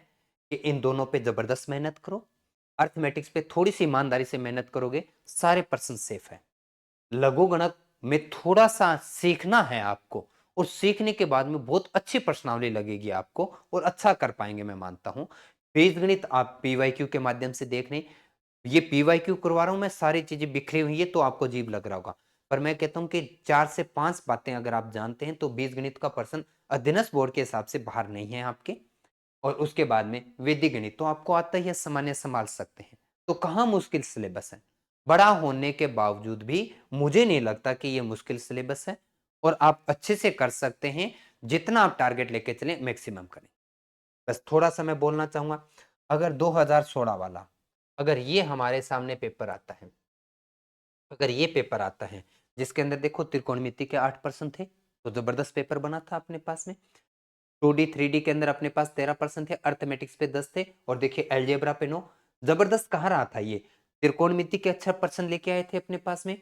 कि इन दोनों पे जबरदस्त मेहनत करो, अर्थमेटिक्स पे थोड़ी सी ईमानदारी से मेहनत करोगे, सारे पर्सन सेफ है। लघु गणक में थोड़ा सा सीखना है आपको और सीखने के बाद में बहुत अच्छी प्रश्नावली लगेगी आपको और अच्छा कर पाएंगे, मैं मानता हूं। बीजगणित आप पीवाईक्यू के माध्यम से देख रहे हैं, ये पीवाईक्यू करवा रहा हूं मैं, सारी चीजें बिखरी हुई है तो आपको अजीब लग रहा होगा, पर मैं कहता हूं कि 4 से 5 बातें अगर आप जानते हैं तो बीजगणित का पर्सन अध्ययन बोर्ड के हिसाब से बाहर नहीं है आपके। और उसके बाद में वैदिक गणित तो आपको आता ही है, सामान्य संभाल सकते हैं। तो कहाँ मुश्किल सिलेबस है, बड़ा होने के बावजूद भी मुझे नहीं लगता कि ये मुश्किल सिलेबस है और आप अच्छे से कर सकते हैं। जितना आप टारगेट लेके चलें मैक्सिमम करें। बस थोड़ा सा मैं बोलना चाहूंगा, अगर 2016 वाला, अगर ये हमारे सामने पेपर आता है, अगर ये पेपर आता है जिसके अंदर देखो त्रिकोणमिति के 8 प्रश्न थे, तो जबरदस्त पेपर बना था अपने पास में। 2D 3D के अंदर अपने पास 13% थे, अर्थमेटिक्स पे 10 थे और देखिए एलजेब्रा पे 9। जबरदस्त कहाँ रहा था ये, त्रिकोणमिति के अच्छा पर्सन लेके आए थे अपने पास में,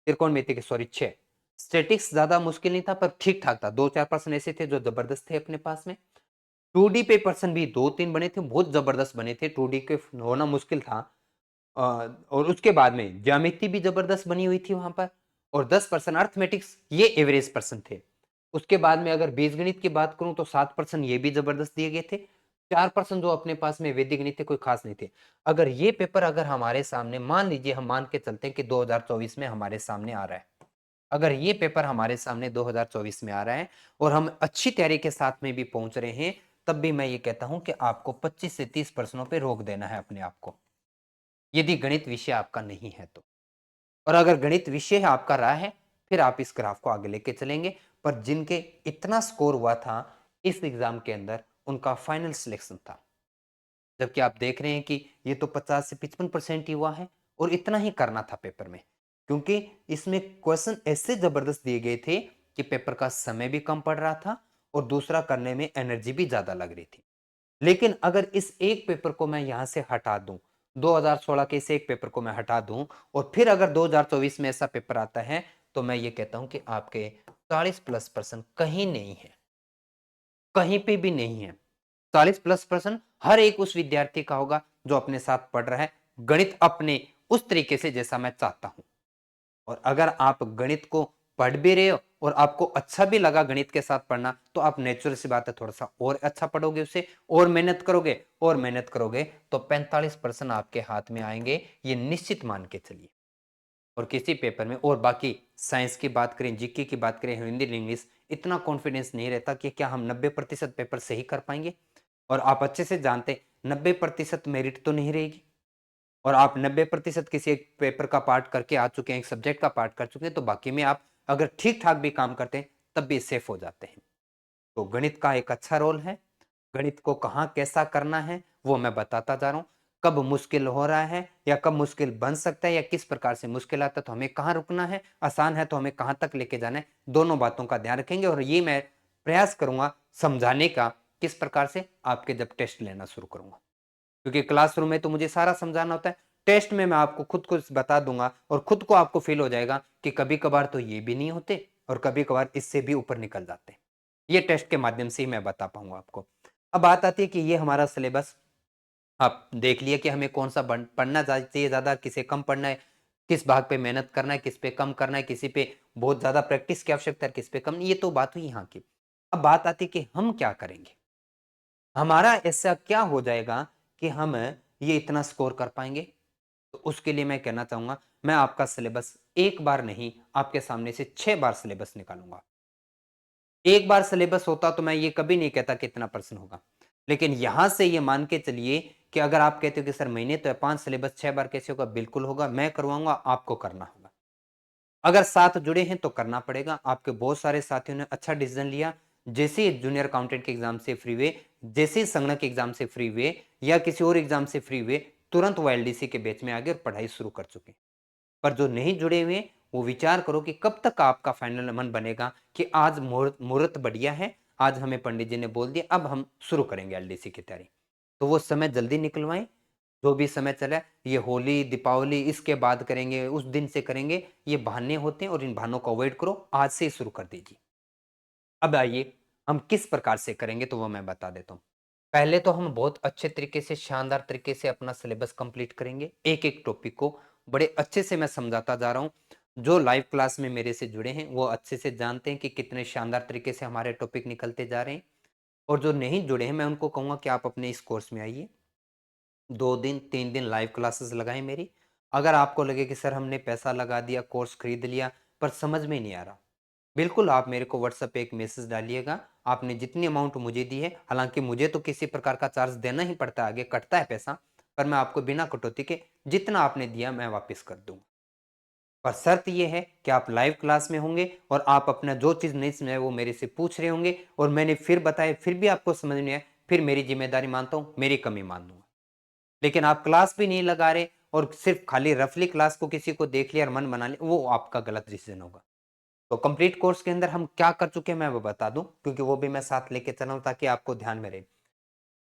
त्रिकोणमिति के सॉरी 6। स्टेटिक्स ज्यादा मुश्किल नहीं था पर ठीक ठाक था, 2-4 पर्सन ऐसे थे जो जबरदस्त थे अपने पास में। 2D पे पर्सन भी 2-3 बने थे, बहुत जबरदस्त बने थे, 2D के होना मुश्किल था। और उसके बाद में ज्यामिति भी जबरदस्त बनी हुई थी वहां पर, और 10% अर्थमेटिक्स ये एवरेज पर्सन थे। उसके बाद में अगर बीजगणित की बात करूं तो 7% ये भी जबरदस्त दिए गए थे। 4% जो अपने पास में वैदिक गणित थे, कोई खास नहीं थे। अगर ये पेपर अगर हमारे सामने, मान लीजिए हम मान के चलते हैं कि 2024 में हमारे सामने आ रहा है, अगर ये पेपर हमारे सामने 2024 में आ रहा है और हम अच्छी तैयारी के साथ में भी पहुंच रहे हैं, तब भी मैं ये कहता हूं कि आपको 25 से 30 प्रश्नों पे रोक देना है अपने आप को, यदि गणित विषय आपका नहीं है तो। और अगर गणित विषय आपका रहा है, फिर आप इस ग्राफ को आगे लेके चलेंगे। पर जिनके इतना स्कोर हुआ था इस एग्जाम के अंदर, उनका फाइनल सिलेक्शन था। जबकि आप देख रहे हैं कि ये तो 50 से 55% ही हुआ है और इतना ही करना था पेपर में, क्योंकि इसमें क्वेश्चन ऐसे जबरदस्त दिए गए थे कि पेपर का समय भी कम पड़ रहा था और दूसरा करने में एनर्जी भी ज्यादा लग रही थी। लेकिन अगर इस एक पेपर को मैं यहां से हटा दूं, 2016 के इस एक पेपर को मैं हटा दूं और फिर अगर 2024 में ऐसा पेपर आता है, तो मैं ये कहता हूं कि आपके 40+% कहीं नहीं है, कहीं पे भी नहीं है। 40+% हर एक उस विद्यार्थी का होगा जो अपने साथ पढ़ रहा है गणित अपने उस तरीके से जैसा मैं चाहता हूं। और अगर आप गणित को पढ़ भी रहे हो और आपको अच्छा भी लगा गणित के साथ पढ़ना, तो आप नेचुरल सी बात है थोड़ा सा और अच्छा पढ़ोगे उसे, और मेहनत करोगे, और मेहनत करोगे तो 45% आपके हाथ में आएंगे, ये निश्चित मान के चलिए। और किसी पेपर में, और बाकी साइंस की बात करें, जीके की बात करें, हिंदी इंग्लिश, इतना कॉन्फिडेंस नहीं रहता कि क्या हम 90% पेपर सही कर पाएंगे। और आप अच्छे से जानते 90% मेरिट तो नहीं रहेगी, और आप 90% किसी एक पेपर का पार्ट करके आ चुके हैं, एक सब्जेक्ट का पार्ट कर चुके हैं, तो बाकी में आप अगर ठीक-ठाक भी काम करते हैं, तब भी सेफ हो जाते हैं। तो गणित का एक अच्छा रोल है। गणित को कहाँ कैसा करना है, वो मैं बताता जा रहा हूँ। कब मुश्किल हो रहा है या कब मुश्किल बन सकता है या किस प्रकार से मुश्किल आता है तो हमें कहाँ रुकना है, आसान है तो हमें कहाँ तक लेके जाना है, दोनों बातों का ध्यान रखेंगे और ये मैं प्रयास करूँगा समझाने का, किस प्रकार से आपके जब टेस्ट लेना शुरू करूँगा। क्योंकि क्लासरूम में तो मुझे सारा समझाना होता है, टेस्ट में मैं आपको खुद को बता दूँगा और खुद को आपको फ़ील हो जाएगा कि कभी-कभार तो ये भी नहीं होते और कभी-कभार इससे भी ऊपर निकल जाते हैं। ये टेस्ट के माध्यम से ही मैं बता पाऊँगा आपको। अब बात आती है कि ये हमारा सिलेबस आप देख लिया कि हमें कौन-सा बन पढ़ना चाहिए ज़्यादा, किसे कम पढ़ना है, किस भाग पे मेहनत करना है, किस पे कम करना है, किसी पे बहुत ज़्यादा प्रैक्टिस की आवश्यकता है, किस पे कम, ये तो बात हुई यहाँ की। अब बात आती है कि हम क्या करेंगे? हमारा ऐसा क्या हो जाएगा कि हम ये इतना स्कोर कर पाएँगे? तो उसके लिए मैं कहना चाहूँगा, मैं आपका सिलेबस 1 बार नहीं, आपके सामने से 6 बार सिलेबस निकालूँगा। एक बार सिलेबस होता तो मैं ये कभी नहीं कहता कि इतना परसेंट होगा। लेकिन यहां से ये मान के चलिए कि अगर आप कहते हो कि सर महीने तो है 5 सिलेबस 6 बार कैसे होगा? बिल्कुल होगा, मैं करवाऊँगा, आपको करना होगा। अगर साथ जुड़े हैं तो करना पड़ेगा। आपके बहुत सारे साथियों ने अच्छा डिसीजन लिया। जैसे ही जूनियर अकाउंटेंट के एग्जाम से फ्री हुए, जैसे ही संगणक एग्जाम से फ्री हुए या किसी और एग्जाम से फ्री हुए, तुरंत वो एलडीसी के बैच में आ गए और पढ़ाई शुरू कर चुके हैं। पर जो नहीं जुड़े हुए, वो विचार करो कि कब तक आपका फाइनल मन बनेगा कि आज मुहूर्त मुहूर्त बढ़िया है, आज हमें पंडित जी ने बोल दिया, अब हम शुरू करेंगे एलडीसी की तैयारी। तो वो समय जल्दी निकलवाएँ, जो भी समय चला है, ये होली, दीपावली इसके बाद करेंगे, उस दिन से करेंगे, ये बहाने होते हैं और इन बहानों को अवॉइड करो, आज से ही शुरू कर दीजिए। अब आइए, हम किस प्रकार से करेंगे तो वो मैं बता देता हूँ। पहले तो हम बहुत अच्छे तरीके से, शानदार तरीके से अपना सिलेबस कंप्लीट करेंगे। एक-एक टॉपिक को बड़े अच्छे से मैं समझाता जा रहा हूँ। जो लाइव क्लास में मेरे से जुड़े हैं, वो अच्छे से जानते हैं कि कितने शानदार तरीके से हमारे टॉपिक निकलते जा रहे हैं और जो नहीं जुड़े हैं, मैं उनको कहूँगा कि आप अपने इस कोर्स में आइए। 2 दिन, 3 दिन लाइव क्लासेस लगाएँ मेरी। अगर आपको लगे कि सर हमने पैसा लगा दिया, कोर्स खरीद लिया, पर समझ में नहीं आ रहा, बिल्कुल आप मेरे को व्हाट्सएप पे एक मैसेज डालिएगा। आपने जितनी अमाउंट मुझे दी है, हालाँकि मुझे तो किसी प्रकार का चार्ज देना ही पड़ता है, आगे कटता है पैसा, पर मैं आपको बिना कटौती के जितना आपने दिया मैं वापस कर दूँगा। पर शर्त ये है कि आप लाइव क्लास में होंगे और आप अपना जो चीज़ नहीं समझे वो मेरे से पूछ रहे होंगे और मैंने फिर बताया, फिर भी आपको समझ नहीं आया, फिर मेरी ज़िम्मेदारी मानता हूँ, मेरी कमी मान लूँगा। लेकिन आप क्लास भी नहीं लगा रहे और सिर्फ़ खाली रफली क्लास को किसी को देख लिया और मन बना लिया, वो आपका गलत डिसीज़न होगा। तो कंप्लीट कोर्स के अंदर हम क्या कर चुके हैं मैं वो बता दूं क्योंकि वो भी मैं साथ लेके चला हूं ताकि आपको ध्यान में रहे।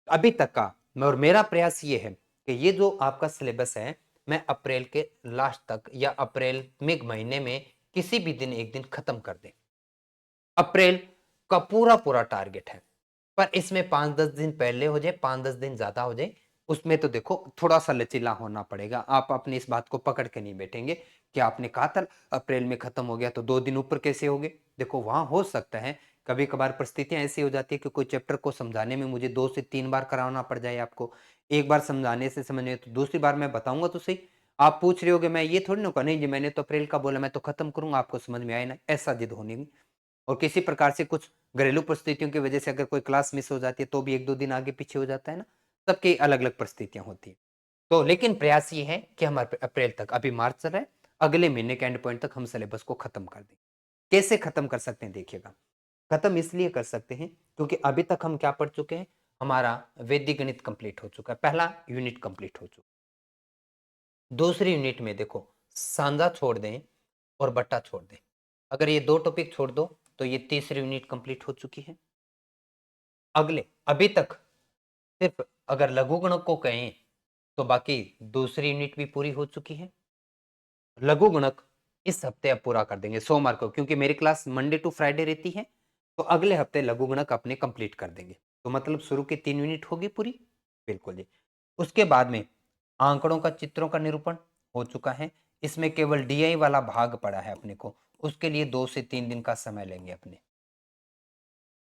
अभी तक का और मेरा प्रयास ये है कि ये जो आपका सिलेबस है मैं अप्रैल के लास्ट तक या अप्रैल में महीने में किसी भी दिन एक दिन खत्म कर दें। अप्रैल का पूरा पूरा टारगेट है, पर इसमें 5-10 दिन पहले हो जाए, 5-10 दिन ज़्यादा हो जाए, उसमें तो देखो थोड़ा-सा लचीला होना पड़ेगा। आप अपनी इस बात को पकड़ के नहीं बैठेंगे कि आपने कहा था अप्रैल में खत्म हो गया तो 2 दिन ऊपर कैसे हो गए? देखो वहाँ हो सकता है, कभी-कभार परिस्थितियाँ ऐसी हो जाती है कि कोई चैप्टर को समझाने में मुझे 2 से 3 बार कराना पड़ जाए आपको। एक बार समझाने से समझ नहीं आए तो दूसरी बार मैं बताऊँगा तो सही। आप पूछ रहे होगे मैं ये थोड़ी ना कहूँगा नहीं जी मैंने तो अप्रैल का बोला मैं तो खत्म करूँगा आपको समझ में आए ना, ऐसा ज़िद होनी नहीं। और किसी प्रकार से कुछ घरेलू परिस्थितियों की वजह से अगर कोई क्लास मिस हो जाती है तो भी 1-2 दिन आगे पीछे हो जाता है ना, सबकी अलग-अलग परिस्थितियाँ होती हैं। तो लेकिन प्रयास ये है कि हम अप्रैल तक, अभी मार्च चल रहा है, अगले महीने के एंड पॉइंट तक हम सिलेबस को खत्म कर दें। कैसे खत्म कर सकते हैं देखिएगा, खत्म इसलिए कर सकते हैं क्योंकि अभी तक हम क्या पढ़ चुके हैं, हमारा वैदिक गणित कंप्लीट हो चुका है, पहला यूनिट कंप्लीट हो चुका है। दूसरी यूनिट में देखो सांझा छोड़ दें और बट्टा छोड़ दें। अगर ये 2 टॉपिक छोड़ दो तो ये तीसरी यूनिट कंप्लीट हो चुकी है। अगले अभी तक सिर्फ अगर लघुगणक को कहें तो बाकी दूसरी यूनिट भी पूरी हो चुकी है। लघुगणक इस हफ्ते अब पूरा कर देंगे सोमवार को क्योंकि मेरी क्लास मंडे टू फ्राइडे रहती है, तो अगले हफ्ते लघुगणक अपने कंप्लीट कर देंगे। तो मतलब शुरू की 3 यूनिट होगी पूरी? बिल्कुल जी। उसके बाद में आंकड़ों का, चित्रों का निरूपण हो चुका है। इसमें केवल डीआई वाला भाग पड़ा है अपने को। उसके लिए 2 से 3 दिन का समय लेंगे अपने।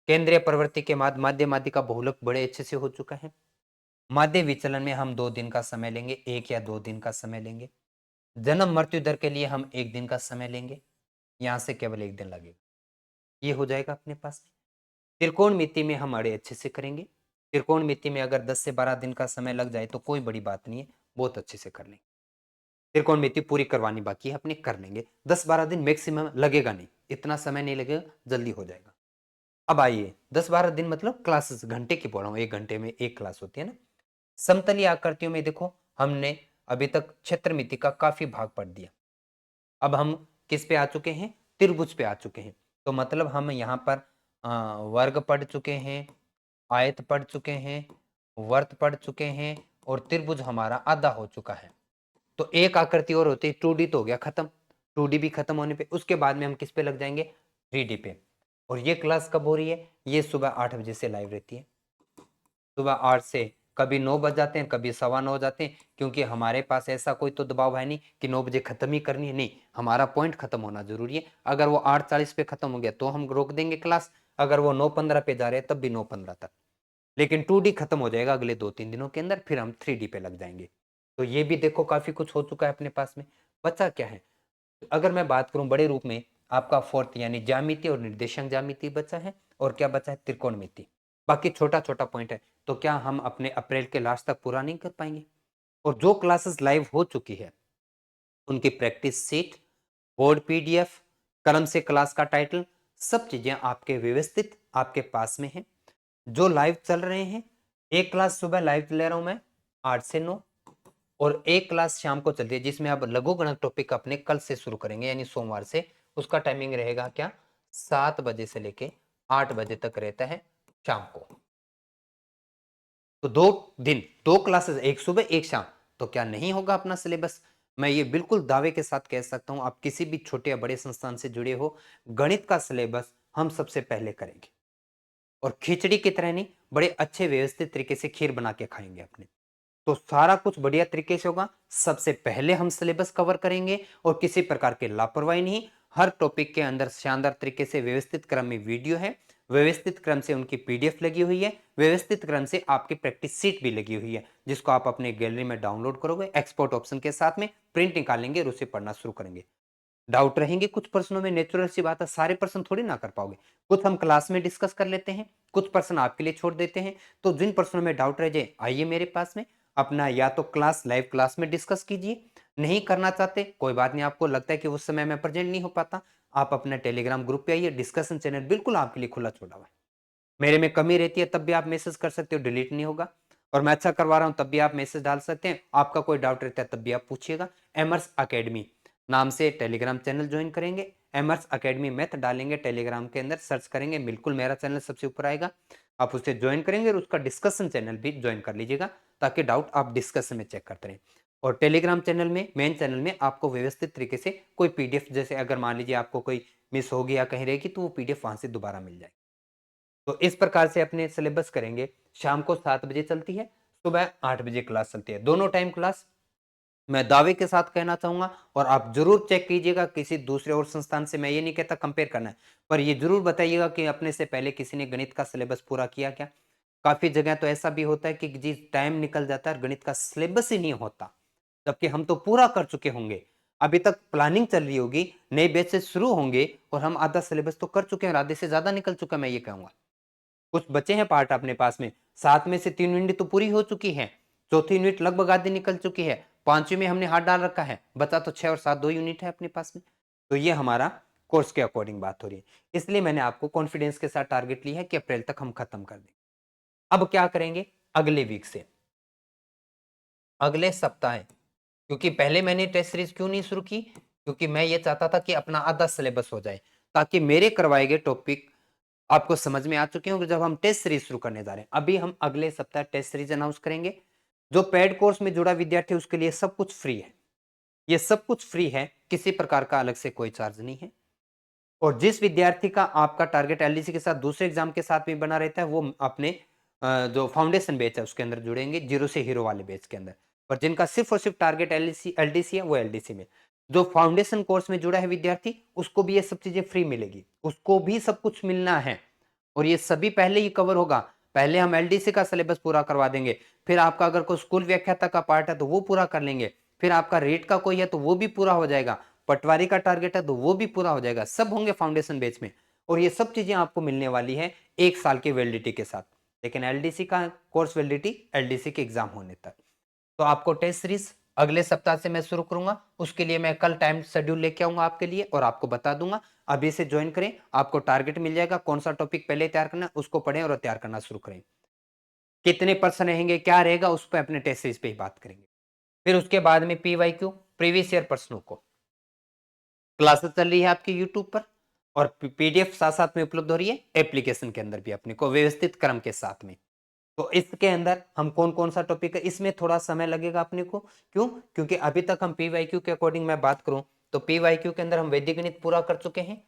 केंद्रीय प्रवृत्ति के बाद माध्य माध्य का बहुलक बड़े अच्छे से हो चुका है। माध्य विचलन में हम 2 दिन का समय लेंगे, 1 या 2 दिन का समय लेंगे। जन्म मृत्यु दर के लिए हम 1 दिन का समय लेंगे। यहाँ से केवल 1 दिन लगेगा। ये हो जाएगा अपने पास। त्रिकोणमिति में हम बड़े अच्छे से करेंगे। त्रिकोणमिति में अगर 10 से 12 दिन का समय लग जाए तो कोई बड़ी बात नहीं है, बहुत अच्छे से कर लेंगे। त्रिकोणमिति पूरी करवानी बाकी है अपनी, कर लेंगे। 10-12 दिन मैक्सिमम लगेगा, नहीं इतना समय नहीं लगेगा, जल्दी हो जाएगा। अब आइए 10-12 दिन मतलब क्लासेस घंटे की बोल रहा हूँ, 1 घंटे में 1 क्लास होती है ना। समतलीय आकृतियों में देखो हमने अभी तक क्षेत्रमिति का काफी भाग पढ़ दिया। अब हम किस पे आ चुके हैं? त्रिभुज पे आ चुके हैं। तो मतलब हम यहाँ पर वर्ग पढ़ चुके हैं, आयत पढ़ चुके हैं, वर्त पढ़ चुके हैं और त्रिभुज हमारा आधा हो चुका है। तो एक आकृति और होती है, 2D तो हो गया खत्म। 2D भी खत्म होने पे उसके बाद में हम किस पे लग जाएंगे? 3D पे। और ये क्लास कब हो रही है? ये सुबह 8 बजे से लाइव रहती है। सुबह 8 से कभी 9 बज जाते हैं, कभी 9:15 हो जाते हैं, क्योंकि हमारे पास ऐसा कोई तो दबाव है नहीं कि 9 बजे खत्म ही करनी है, नहीं, हमारा पॉइंट खत्म होना जरूरी है। अगर वो 8:40 पे खत्म हो गया तो हम रोक देंगे क्लास, अगर वो 9:15 पे जा रहे हैं तब भी 9:15 तक। लेकिन 2D खत्म हो जाएगा अगले 2-3 दिनों के अंदर, फिर हम 3D पे लग जाएंगे। तो ये भी देखो काफी कुछ हो चुका है अपने पास में। बचा क्या है? अगर मैं बात करूं बड़े रूप में, आपका फोर्थ यानी ज्यामिति और निर्देशांक ज्यामिति बचा है, और क्या बचा है? त्रिकोणमिति। बाकी छोटा छोटा पॉइंट है, तो क्या हम अपने अप्रैल के लास्ट तक पूरा नहीं कर पाएंगे? और जो क्लासेस लाइव हो चुकी है उनकी प्रैक्टिस सीट, बोर्ड पीडीएफ, कलम से क्लास का टाइटल, सब चीजें आपके व्यवस्थित आपके पास में है। जो लाइव चल रहे हैं, एक क्लास सुबह लाइव ले रहा हूं मैं 8 से 9, और एक क्लास शाम को चलती है जिसमें आप लघु गणक टॉपिक अपने कल से शुरू करेंगे यानी सोमवार से। उसका टाइमिंग रहेगा क्या? 7 बजे से लेके 8 बजे तक रहता है शाम को। तो 2 दिन 2 क्लासेस, एक सुबह एक शाम। तो क्या नहीं होगा अपना सिलेबस? मैं ये बिल्कुल दावे के साथ कह सकता हूं, आप किसी भी छोटे या बड़े संस्थान से जुड़े हो, गणित का सिलेबस हम सबसे पहले करेंगे। और खिचड़ी की तरह नहीं, बड़े अच्छे व्यवस्थित तरीके से खीर बना के खाएंगे अपने। तो सारा कुछ बढ़िया तरीके से होगा। सबसे पहले हम सिलेबस कवर करेंगे और किसी प्रकार की लापरवाही नहीं। हर टॉपिक के अंदर शानदार तरीके से व्यवस्थित क्रम में वीडियो है, व्यवस्थित क्रम से उनकी पीडीएफ लगी हुई है, व्यवस्थित क्रम से आपकी प्रैक्टिस सीट भी लगी हुई है, जिसको आप अपने गैलरी में डाउनलोड करोगे, एक्सपोर्ट ऑप्शन के साथ में प्रिंट निकालेंगे और उसे पढ़ना शुरू करेंगे। डाउट रहेंगे कुछ प्रश्नों में, नेचुरल सी बात है, सारे प्रश्न थोड़ी ना कर पाओगे। कुछ हम क्लास में डिस्कस कर लेते हैं, कुछ प्रश्न आपके लिए छोड़ देते हैं। तो जिन प्रश्नों में डाउट रह जाए, आइए मेरे पास में, अपना या तो क्लास लाइव क्लास में डिस्कस कीजिए। नहीं करना चाहते कोई बात नहीं, आपको लगता है कि उस समय मैं प्रेजेंट नहीं हो पाता, आप अपने टेलीग्राम ग्रुप पे आइए, डिस्कशन चैनल बिल्कुल आपके लिए खुला छोड़ा हुआ है। मेरे में कमी रहती है तब भी आप मैसेज कर सकते हो, डिलीट नहीं होगा। और मैं अच्छा करवा रहा हूं तब भी आप मैसेज डाल सकते हैं। आपका कोई डाउट रहता है तब भी आप पूछिएगा। एमर्स अकेडमी नाम से टेलीग्राम चैनल ज्वाइन करेंगे, एमर्स अकेडमी मैथ डालेंगे टेलीग्राम के अंदर, सर्च करेंगे, बिल्कुल मेरा चैनल सबसे ऊपर आएगा, आप उसे ज्वाइन करेंगे और उसका डिस्कशन चैनल भी ज्वाइन कर लीजिएगा, ताकि डाउट आप डिस्कशन में चेक करते रहें। और टेलीग्राम चैनल में, मेन चैनल में आपको व्यवस्थित तरीके से कोई पीडीएफ, जैसे अगर मान लीजिए आपको कोई मिस होगी या कहीं रहेगी, तो वो पीडीएफ वहां से दोबारा मिल जाएगी। तो इस प्रकार से अपने सिलेबस करेंगे। शाम को 7 बजे चलती है, सुबह 8 बजे क्लास चलती है, दोनों टाइम क्लास मैं दावे के साथ कहना चाहूंगा। और आप जरूर चेक कीजिएगा, किसी दूसरे और संस्थान से, मैं ये नहीं कहता कंपेयर करना है, पर ये जरूर बताइएगा कि अपने से पहले किसी ने गणित का सिलेबस पूरा किया क्या। काफी जगह तो ऐसा भी होता है कि जिस टाइम निकल जाता है गणित का सिलेबस ही नहीं होता, जबकि हम तो पूरा कर चुके होंगे। अभी तक प्लानिंग चल रही होगी, नए बैचेस शुरू होंगे और हम आधा सिलेबस तो कर चुके हैं और आधे से ज्यादा निकल चुका, मैं ये कहूंगा। कुछ बचे हैं पार्ट अपने पास में, 7 में से 3 यूनिट तो पूरी हो चुकी है, चौथी यूनिट लगभग आधी निकल चुकी है, 5वीं में हमने हाथ डाल रखा है, बचा तो 6 और 7 2 यूनिट है अपने पास में। तो ये हमारा कोर्स के अकॉर्डिंग बात हो रही है, इसलिए मैंने आपको कॉन्फिडेंस के साथ टारगेट लिया है कि अप्रैल तक हम खत्म कर देंगे। अब क्या करेंगे अगले वीक से, अगले सप्ताह, क्योंकि पहले मैंने टेस्ट सीरीज क्यों नहीं शुरू की, क्योंकि मैं ये चाहता था कि अपना आधा सिलेबस हो जाए, ताकि मेरे करवाए गए टॉपिक आपको समझ में आ चुके होंगे जब हम टेस्ट सीरीज शुरू करने जा रहे हैं। अभी हम अगले सप्ताह टेस्ट सीरीज अनाउंस करेंगे। जो पेड कोर्स में जुड़ा विद्यार्थी उसके लिए सब कुछ फ्री है, ये सब कुछ फ्री है, किसी प्रकार का अलग से कोई चार्ज नहीं है। और जिस विद्यार्थी का आपका टारगेट एलडीसी के साथ दूसरे एग्जाम के साथ भी बना रहता है, वो अपने जो फाउंडेशन बैच है उसके अंदर जुड़ेंगे, जीरो से हीरो वाले बैच के अंदर। पर जिनका सिर्फ और सिर्फ टारगेट एलडीसी है वो एलडीसी में, जो फाउंडेशन कोर्स में जुड़ा है विद्यार्थी उसको भी ये सब चीजें फ्री मिलेगी, उसको भी सब कुछ मिलना है। और ये सभी पहले ही कवर होगा। पहले हम एलडीसी का सिलेबस पूरा करवा देंगे, फिर आपका अगर कोई स्कूल व्याख्याता का पार्ट है तो वो पूरा कर लेंगे, फिर आपका रेट का कोई है तो वो भी पूरा हो जाएगा, पटवारी का टारगेट है तो वो भी पूरा हो जाएगा, सब होंगे फाउंडेशन बेच में। और ये सब चीजें आपको मिलने वाली है 1 साल की वैलिडिटी के साथ। लेकिन एलडीसी का कोर्स वैलिडिटी एलडीसी के एग्जाम होने तक। तो आपको टेस्ट सीरीज अगले सप्ताह से मैं शुरू करूंगा। उसके लिए मैं कल टाइम शेड्यूल लेके आऊंगा आपके लिए और आपको बता दूंगा। अभी से ज्वाइन करें, आपको टारगेट मिल जाएगा, कौन सा टॉपिक पहले तैयार करना उसको पढ़ें और तैयार करना शुरू करें। कितने पर्सन रहेंगे, क्या रहेगा, उस पर अपने टेस्ट सीरीज पे ही बात करेंगे। फिर उसके बाद में PYQ प्रीवियस ईयर प्रश्नों को क्लासेस चल रही है आपकी यूट्यूब पर, और PDF साथ साथ में उपलब्ध हो रही है एप्लीकेशन के अंदर भी अपने को व्यवस्थित क्रम के साथ में। तो इसके अंदर हम कौन कौन सा टॉपिक है, इसमें थोड़ा समय लगेगा अपने को। क्यों? क्योंकि अभी तक हम PYQ के अकॉर्डिंग मैं बात करूं तो PYQ के अंदर हम वैदिक गणित पूरा कर चुके हैं।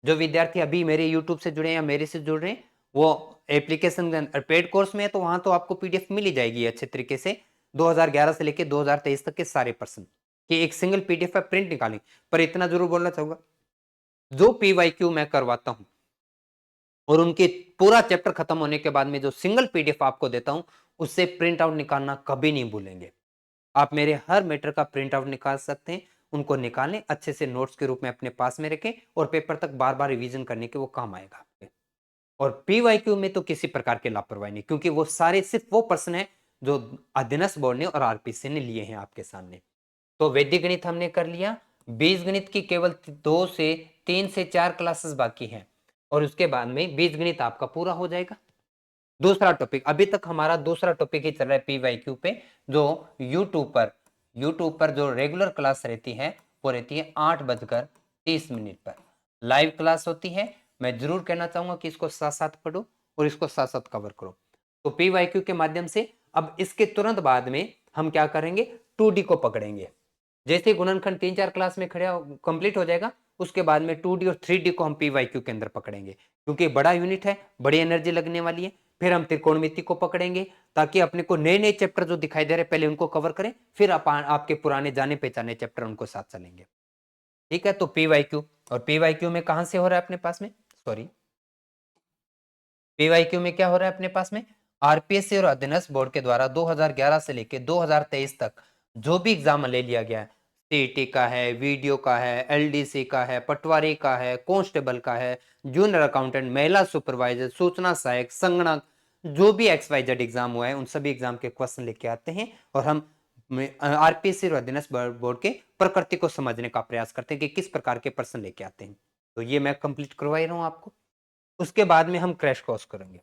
जो विद्यार्थी अभी मेरे यूट्यूब से जुड़े हैं या मेरे से जुड़ रहे हैं, वो एप्लीकेशन के अंदर पेड कोर्स में है, तो वहां तो आपको PDF मिल ही जाएगी अच्छे तरीके से 2011 से लेकर 2023 तक के सारे पर्सन कि एक सिंगल PDF पे प्रिंट निकालें। पर इतना जरूर बोलना चाहूंगा, जो PYQ मैं करवाता हूं और उनके पूरा चैप्टर खत्म होने के बाद में जो सिंगल PDF आपको देता हूं, उससे प्रिंट आउट निकालना कभी नहीं भूलेंगे। आप मेरे हर मैटर का प्रिंट आउट निकाल सकते हैं, उनको निकालें, अच्छे से नोट्स के रूप में अपने पास में रखें और पेपर तक बार बार रिवीजन करने के वो काम आएगा आपके। और PYQ में तो किसी प्रकार की लापरवाही नहीं, क्योंकि वो सारे सिर्फ वो प्रश्न है जो अध्ययन बोर्ड ने और RPC ने लिए हैं आपके सामने। तो वैदिक गणित हमने कर लिया, बीज गणित की केवल 2 से 3 से 4 क्लासेस बाकी हैं और उसके बाद में बीज गणित आपका पूरा हो जाएगा। दूसरा टॉपिक, अभी तक हमारा दूसरा टॉपिक ही चल रहा है PYQ पे, जो यूट्यूब पर जो रेगुलर क्लास रहती है वो रहती है 8:30 पर लाइव क्लास होती है। मैं जरूर कहना चाहूंगा कि इसको साथ साथ पढ़ो और इसको साथ साथ कवर करो। तो PYQ के माध्यम से अब इसके तुरंत बाद में हम क्या करेंगे, 2D को पकड़ेंगे। जैसे गुणनखंड 3-4 क्लास में खड़ा कंप्लीट हो जाएगा, उसके बाद में 2D और 3D को हम PYQ के अंदर पकड़ेंगे, क्योंकि बड़ा यूनिट है, बड़ी एनर्जी लगने वाली है। फिर हम त्रिकोणमिति को पकड़ेंगे, ताकि अपने को नए नए चैप्टर जो दिखाई दे रहे पहले उनको कवर करें, फिर आपके पुराने जाने पहचाने चैप्टर उनको साथ चलेंगे। ठीक है, तो PYQ, और PYQ में कहां से हो रहा है अपने पास में, सॉरी, PYQ में क्या हो रहा है अपने पास में, RPSC और अध्ययन बोर्ड के द्वारा 2011 से लेकर 2023 तक जो भी एग्जाम ले लिया गया है, CET का है, वीडियो का है, LDC का है, पटवारी का है, कांस्टेबल का है, जूनियर अकाउंटेंट, महिला सुपरवाइजर, सूचना सहायक, संगणक, जो भी XYZ एग्जाम हुआ है उन सभी एग्जाम के क्वेश्चन लेके आते हैं और हम RPSC और अध्ययन बोर्ड के प्रकृति को समझने का प्रयास करते हैं कि किस प्रकार के प्रश्न लेके आते हैं। तो ये मैं कंप्लीट करवा ही रहा हूं आपको। उसके बाद में हम क्रैश कोर्स करेंगे,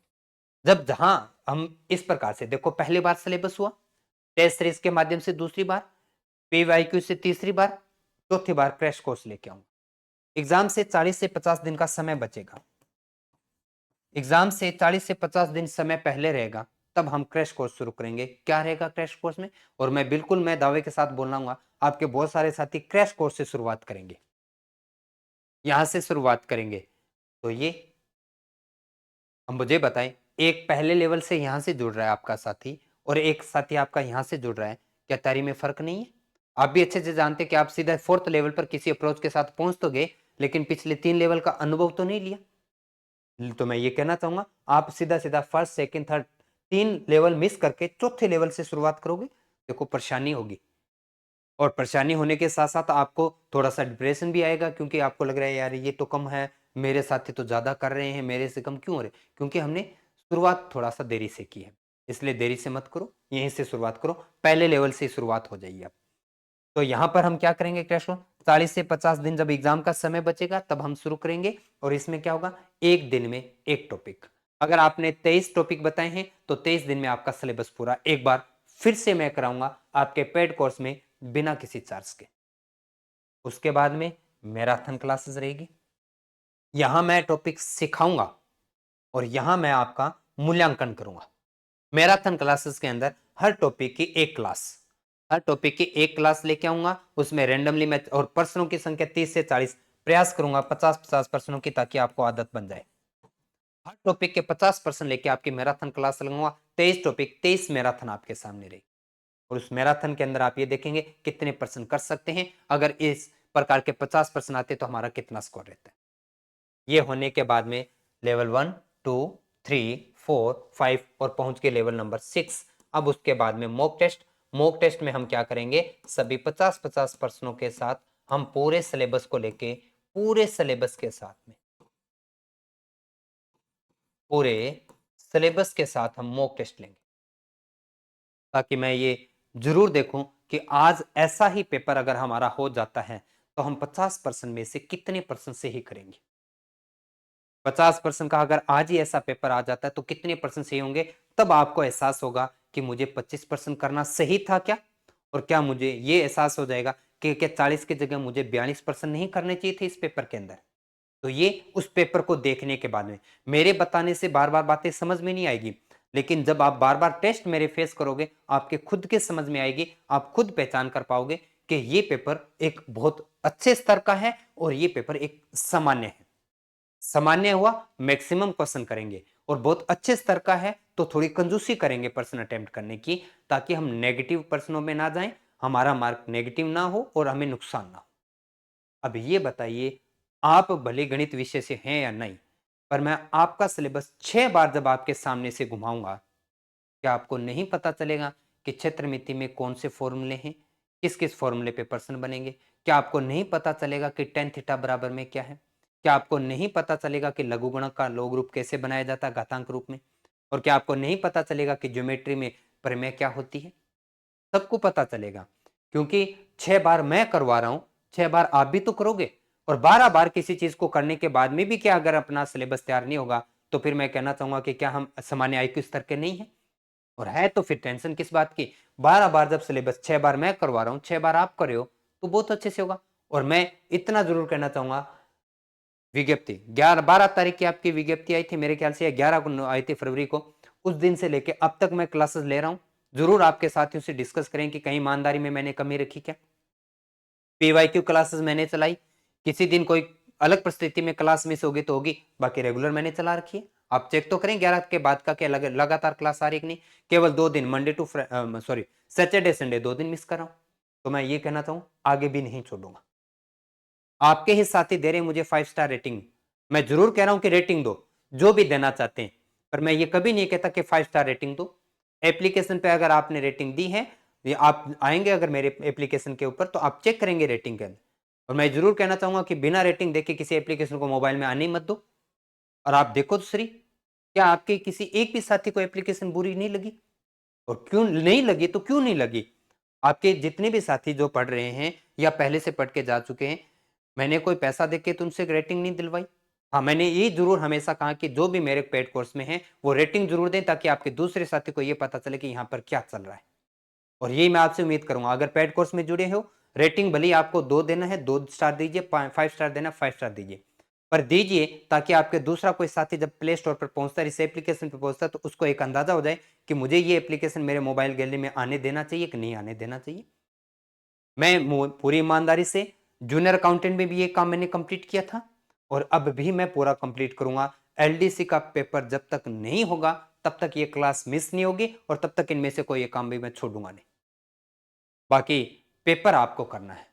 जब जहां हम इस प्रकार से देखो, पहली बार सिलेबस हुआ, टेस्ट सीरीज के माध्यम से दूसरी बार, PYQ से तीसरी बार, चौथी बार क्रैश कोर्स लेके आऊंगा। एग्जाम से 40 से 50 दिन का समय बचेगा, एग्जाम से 40 से 50 दिन समय पहले रहेगा, तब हम क्रैश कोर्स शुरू करेंगे। क्या रहेगा क्रैश कोर्स में, और मैं दावे के साथ बोलूंगा, आपके बहुत सारे साथी क्रैश कोर्स से शुरुआत करेंगे, यहां से शुरुआत करेंगे। तो ये अब मुझे बताएं, एक पहले लेवल से यहां से जुड़ रहा है आपका साथी और एक साथी आपका यहां से जुड़ रहा है, क्या तैयारी में फर्क नहीं है? आप भी अच्छे से जानते कि आप सीधा 4th लेवल पर किसी अप्रोच के साथ पहुंच तो गए, लेकिन पिछले 3 लेवल का अनुभव तो नहीं लिया। तो मैं ये कहना चाहूंगा, आप सीधा सीधा first second third 3 level miss करके चौथे लेवल से शुरुआत करोगे, देखो परेशानी होगी। और परेशानी होने के साथ साथ आपको थोड़ा सा डिप्रेशन भी आएगा, क्योंकि आपको लग रहा है यार ये तो कम है, मेरे साथी तो ज्यादा कर रहे हैं, मेरे से कम क्यों हो रहे, क्योंकि हमने शुरुआत थोड़ा सा देरी से की है। इसलिए देरी से मत करो, यहीं से शुरुआत करो, पहले लेवल से शुरुआत हो जाइए आप। तो यहां पर हम क्या करेंगे क्रैशो, 40 से 50 दिन जब एग्जाम का समय बचेगा तब हम शुरू करेंगे। और इसमें क्या होगा, एक दिन में एक टॉपिक। अगर आपने 23 टॉपिक बताए हैं तो 23 दिन में आपका सिलेबस पूरा एक बार फिर से मैं कराऊंगा आपके पेड कोर्स में, बिना किसी चार्ज के। उसके बाद में मैराथन क्लासेस रहेगी, यहां मैं टॉपिक सिखाऊंगा और यहां मैं आपका मूल्यांकन करूंगा। मैराथन क्लासेस के अंदर हर टॉपिक की एक क्लास, हर टॉपिक की एक क्लास लेके आऊंगा, उसमें रेंडमली मैं और प्रश्नों की संख्या 30 से 40 प्रयास करूंगा, 50-50 प्रश्नों की, ताकि आपको आदत बन जाए। हर टॉपिक के 50% लेके आपकी मैराथन क्लास लगूंगा, 23 टॉपिक 23 मैराथन आपके सामने रहेगी। और उस मैराथन के अंदर आप ये देखेंगे कितने परसेंट कर सकते हैं, अगर इस प्रकार के 50% आते तो हमारा कितना स्कोर रहता है। ये होने के बाद में लेवल 1, 2, 3, 4, 5 और पहुंच के लेवल नंबर 6। अब उसके बाद में मॉक टेस्ट में हम क्या करेंगे, सभी 50-50 प्रश्नों के साथ हम पूरे सिलेबस को लेके, पूरे सिलेबस के साथ में, पूरे सिलेबस के साथ हम मॉक टेस्ट लेंगे, ताकि मैं ये जरूर देखो कि आज ऐसा ही पेपर अगर हमारा हो जाता है तो हम 50% में से कितने परसेंट से ही करेंगे। 50% का अगर आज ही ऐसा पेपर आ जाता है तो कितने परसेंट सही होंगे, तब आपको एहसास होगा कि मुझे 25% करना सही था क्या, और क्या मुझे ये एहसास हो जाएगा कि क्या 40 की जगह मुझे 42% नहीं करने चाहिए थे इस पेपर के अंदर। तो ये उस पेपर को देखने के बाद में, मेरे बताने से बार बार बातें समझ में नहीं आएगी, लेकिन जब आप बार बार टेस्ट मेरे फेस करोगे आपके खुद के समझ में आएगी, आप खुद पहचान कर पाओगे कि ये पेपर एक बहुत अच्छे स्तर का है और ये पेपर एक सामान्य है। सामान्य हुआ मैक्सिमम क्वेश्चन करेंगे, और बहुत अच्छे स्तर का है तो थोड़ी कंजूसी करेंगे प्रश्न अटेम्प्ट करने की, ताकि हम नेगेटिव प्रश्नों में ना जाएं, हमारा मार्क नेगेटिव ना हो और हमें नुकसान ना हो। अब ये बताइए, आप भले गणित विषय से हैं या नहीं, पर मैं आपका सिलेबस 6 बार जब आपके सामने से घुमाऊंगा, क्या आपको नहीं पता चलेगा कि क्षेत्रमिति में कौन से फॉर्मूले हैं, किस किस फॉर्मूले पे प्रश्न बनेंगे? क्या आपको नहीं पता चलेगा कि टेन थीटा बराबर में क्या है? क्या आपको नहीं पता चलेगा कि लघुगणक का लॉग रूप कैसे बनाया जाता है घातांक रूप में? और क्या आपको नहीं पता चलेगा कि ज्योमेट्री में प्रमेय क्या होती है? सबको पता चलेगा, क्योंकि 6 बार मैं करवा रहा हूं, 6 बार आप भी तो करोगे। और 12 बार किसी चीज को करने के बाद में भी क्या अगर अपना सिलेबस तैयार नहीं होगा, तो फिर मैं कहना चाहूंगा कि क्या हम सामान्य आईक्यू स्तर के नहीं है? और है तो फिर टेंशन किस बात की? 12 बार जब सिलेबस 6 बार मैं करवा रहा हूं, 6 बार आप कर रहे हो, तो बहुत अच्छे से होगा। और मैं इतना जरूर कहना चाहूंगा, विज्ञप्ति 12 तारीख की आपकी विज्ञप्ति आई थी मेरे ख्याल से, या 11 को आई थी फरवरी को। उस दिन से लेके अब तक मैं क्लासेस ले रहा हूं। जरूर आपके साथियों से डिस्कस करें कि कहीं ईमानदारी में मैंने कमी रखी क्या। पीवाईक्यू क्लासेस मैंने चलाई, किसी दिन कोई अलग परिस्थिति में क्लास मिस होगी तो होगी, बाकी रेगुलर मैंने चला रखी है। आप चेक तो करें 11 के बाद का क्या लगातार क्लास आ रही है कि नहीं। केवल 2 दिन Monday to sorry Saturday Sunday 2 दिन मिस कर रहा हूं। तो मैं ये कहना चाहूं आगे भी नहीं छोड़ूंगा। आपके ही साथी दे रहे हैं मुझे 5 स्टार रेटिंग, मैं जरूर कह रहा हूं कि रेटिंग दो, जो भी देना चाहते हैं, पर मैं ये कभी नहीं कहता कि 5 स्टार रेटिंग दो। एप्लीकेशन पे अगर आपने रेटिंग दी है, ये आप आएंगे अगर मेरे एप्लीकेशन के ऊपर तो आप चेक करेंगे रेटिंग के अंदर। और मैं जरूर कहना चाहूंगा कि बिना रेटिंग देखे किसी एप्लीकेशन को मोबाइल में आने ही मत दो। और आप देखो दूसरी, क्या आपके किसी एक भी साथी को एप्लीकेशन बुरी नहीं लगी? और क्यों नहीं लगी, तो क्यों नहीं लगी? आपके जितने भी साथी जो पढ़ रहे हैं या पहले से पढ़ के जा चुके हैं, मैंने कोई पैसा देके तो उनसे रेटिंग नहीं दिलवाई। हाँ, मैंने ये जरूर हमेशा कहा कि जो भी मेरे पेड कोर्स में है वो रेटिंग जरूर दें, ताकि आपके दूसरे साथी को ये पता चले कि यहाँ पर क्या चल रहा है। और यही मैं आपसे उम्मीद करूंगा, अगर पेड कोर्स में जुड़े हो, रेटिंग भले ही आपको 2 देना है 2 स्टार दीजिए, 5 स्टार देना 5 स्टार दीजिए, पर दीजिए ताकि आपके दूसरा कोई साथी जब प्ले स्टोर पर पहुंचता है, इस एप्लीकेशन पर पहुंचता है, तो उसको एक अंदाजा हो जाए कि मुझे ये एप्लीकेशन मेरे मोबाइल गैलरी में आने देना चाहिए कि नहीं आने देना चाहिए। मैं पूरी ईमानदारी से जूनियर अकाउंटेंट में भी ये काम मैंने कंप्लीट किया था, और अब भी मैं पूरा कंप्लीट करूंगा। एलडीसी का पेपर जब तक नहीं होगा तब तक ये क्लास मिस नहीं होगी, और तब तक इनमें से कोई ये काम भी मैं छोड़ूंगा नहीं। बाकी पेपर आपको करना है।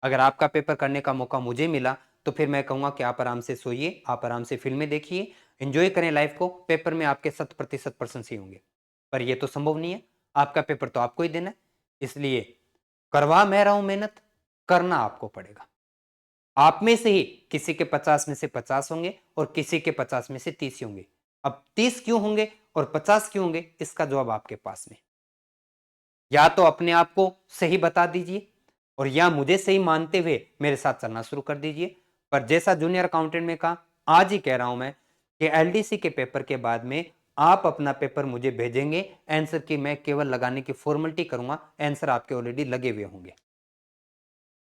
अगर आपका पेपर करने का मौका मुझे मिला तो फिर मैं कहूंगा कि आप आराम से सोइए, आप आराम से फिल्में देखिए, एंजॉय करें लाइफ को। पेपर में आपके 100% ही होंगे, पर यह तो संभव नहीं है। आपका पेपर तो आपको ही देना है, इसलिए करवा मैं रहा हूं मेहनत, करना आपको पड़ेगा। आप में से ही किसी के 50 में से 50 होंगे और किसी के 50 में से 30 ही होंगे। अब 30 क्यों होंगे और 50 क्यों होंगे, इसका जवाब आपके पास में। या तो अपने आप को सही बता दीजिए, और या मुझे सही मानते हुए मेरे साथ चलना शुरू कर दीजिए। पर जैसा जूनियर अकाउंटेंट में कहा, आज ही कह रहा हूं मैं कि एलडीसी के पेपर के बाद में आप अपना पेपर मुझे भेजेंगे, आंसर की मैं केवल लगाने की फॉर्मेलिटी करूंगा, आंसर आपके ऑलरेडी लगे हुए होंगे।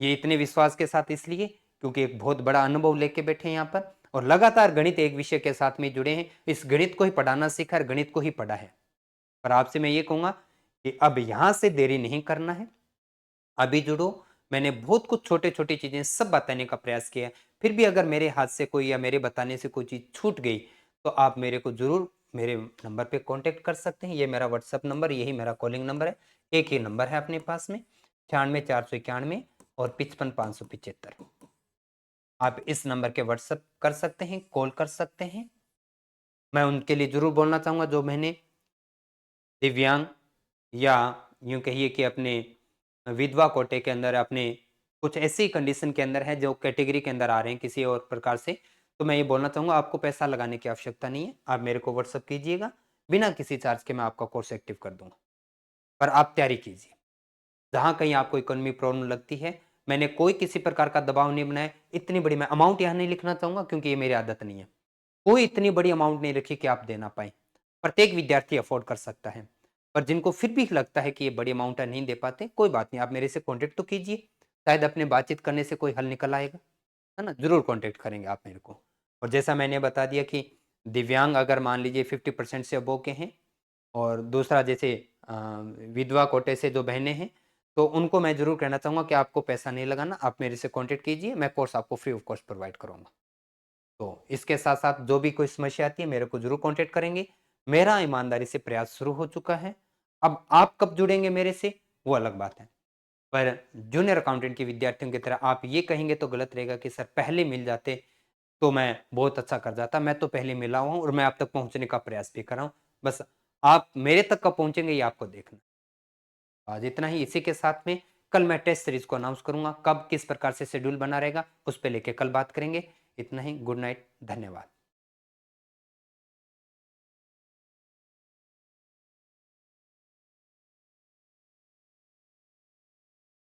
ये इतने विश्वास के साथ इसलिए क्योंकि एक बहुत बड़ा अनुभव लेके बैठे हैं यहाँ पर, और लगातार गणित एक विषय के साथ में जुड़े हैं, इस गणित को ही पढ़ाना सीखा है, गणित को ही पढ़ा है। पर आपसे मैं ये कहूंगा कि अब यहां से देरी नहीं करना है, अभी जुड़ो। मैंने बहुत कुछ छोटे छोटी चीजें सब बताने का प्रयास किया है, फिर भी अगर मेरे हाथ से कोई या मेरे बताने से कोई चीज छूट गई तो आप मेरे को जरूर मेरे नंबर पे कांटेक्ट कर सकते हैं। ये मेरा व्हाट्सअप नंबर, यही मेरा कॉलिंग नंबर है। एक ही नंबर है अपने पास में, 96 491 और 55 575। आप इस नंबर के व्हाट्सअप कर सकते हैं, कॉल कर सकते हैं। मैं उनके लिए जरूर बोलना चाहूंगा जो मैंने दिव्यांग, या यूं कहिए कि अपने विधवा कोटे के अंदर, अपने कुछ ऐसी कंडीशन के अंदर है जो कैटेगरी के अंदर आ रहे हैं किसी और प्रकार से, तो मैं ये बोलना चाहूंगा आपको पैसा लगाने की आवश्यकता नहीं है। आप मेरे को व्हाट्सअप कीजिएगा, बिना किसी चार्ज के मैं आपका कोर्स एक्टिव कर दूंगा, पर आप तैयारी कीजिए। जहाँ कहीं आपको इकोनॉमी प्रॉब्लम लगती है, मैंने कोई किसी प्रकार का दबाव नहीं बनाया, इतनी बड़ी मैं अमाउंट यहाँ नहीं लिखना चाहूँगा क्योंकि ये मेरी आदत नहीं है। कोई इतनी बड़ी अमाउंट नहीं रखी कि आप दे ना पाएँ। प्रत्येक विद्यार्थी अफ़ोर्ड कर सकता है। पर जिनको फिर भी लगता है कि ये बड़ी अमाउंट नहीं दे पाते, कोई बात नहीं, आप मेरे से कॉन्टैक्ट तो कीजिए। शायद अपने बातचीत करने से कोई हल निकल आएगा, है ना? ज़रूर कॉन्टैक्ट करेंगे आप मेरे को। और जैसा मैंने बता दिया कि दिव्यांग अगर मान लीजिए 50% से अबोव के हैं और दूसरा जैसे विधवा कोटे से जो बहनें हैं, तो उनको मैं ज़रूर कहना चाहूँगा कि आपको पैसा नहीं लगाना, आप मेरे से कॉन्टैक्ट कीजिए, मैं कोर्स आपको फ्री ऑफ कॉस्ट प्रोवाइड करूँगा। तो इसके साथ-साथ जो भी कोई समस्या आती है मेरे को ज़रूर कॉन्टैक्ट करेंगे। मेरा ईमानदारी से प्रयास शुरू हो चुका है। अब आप कब जुड़ेंगे मेरे से, वो अलग बात है। पर जूनियर अकाउंटेंट के विद्यार्थियों की तरह आप ये कहेंगे तो गलत रहेगा कि सर पहले मिल जाते तो मैं बहुत अच्छा कर जाता। मैं तो पहले मिला हुआ हूँ और मैं आप तक पहुँचने का प्रयास भी कर रहा हूँ। बस आप मेरे तक कब पहुँचेंगे ये आपको देखना है। आज इतना ही, इसी के साथ में कल मैं टेस्ट सीरीज़ को अनाउंस करूँगा। कब किस प्रकार से शेड्यूल बना रहेगा उस पे लेके कल बात करेंगे। इतना ही, गुड नाइट, धन्यवाद।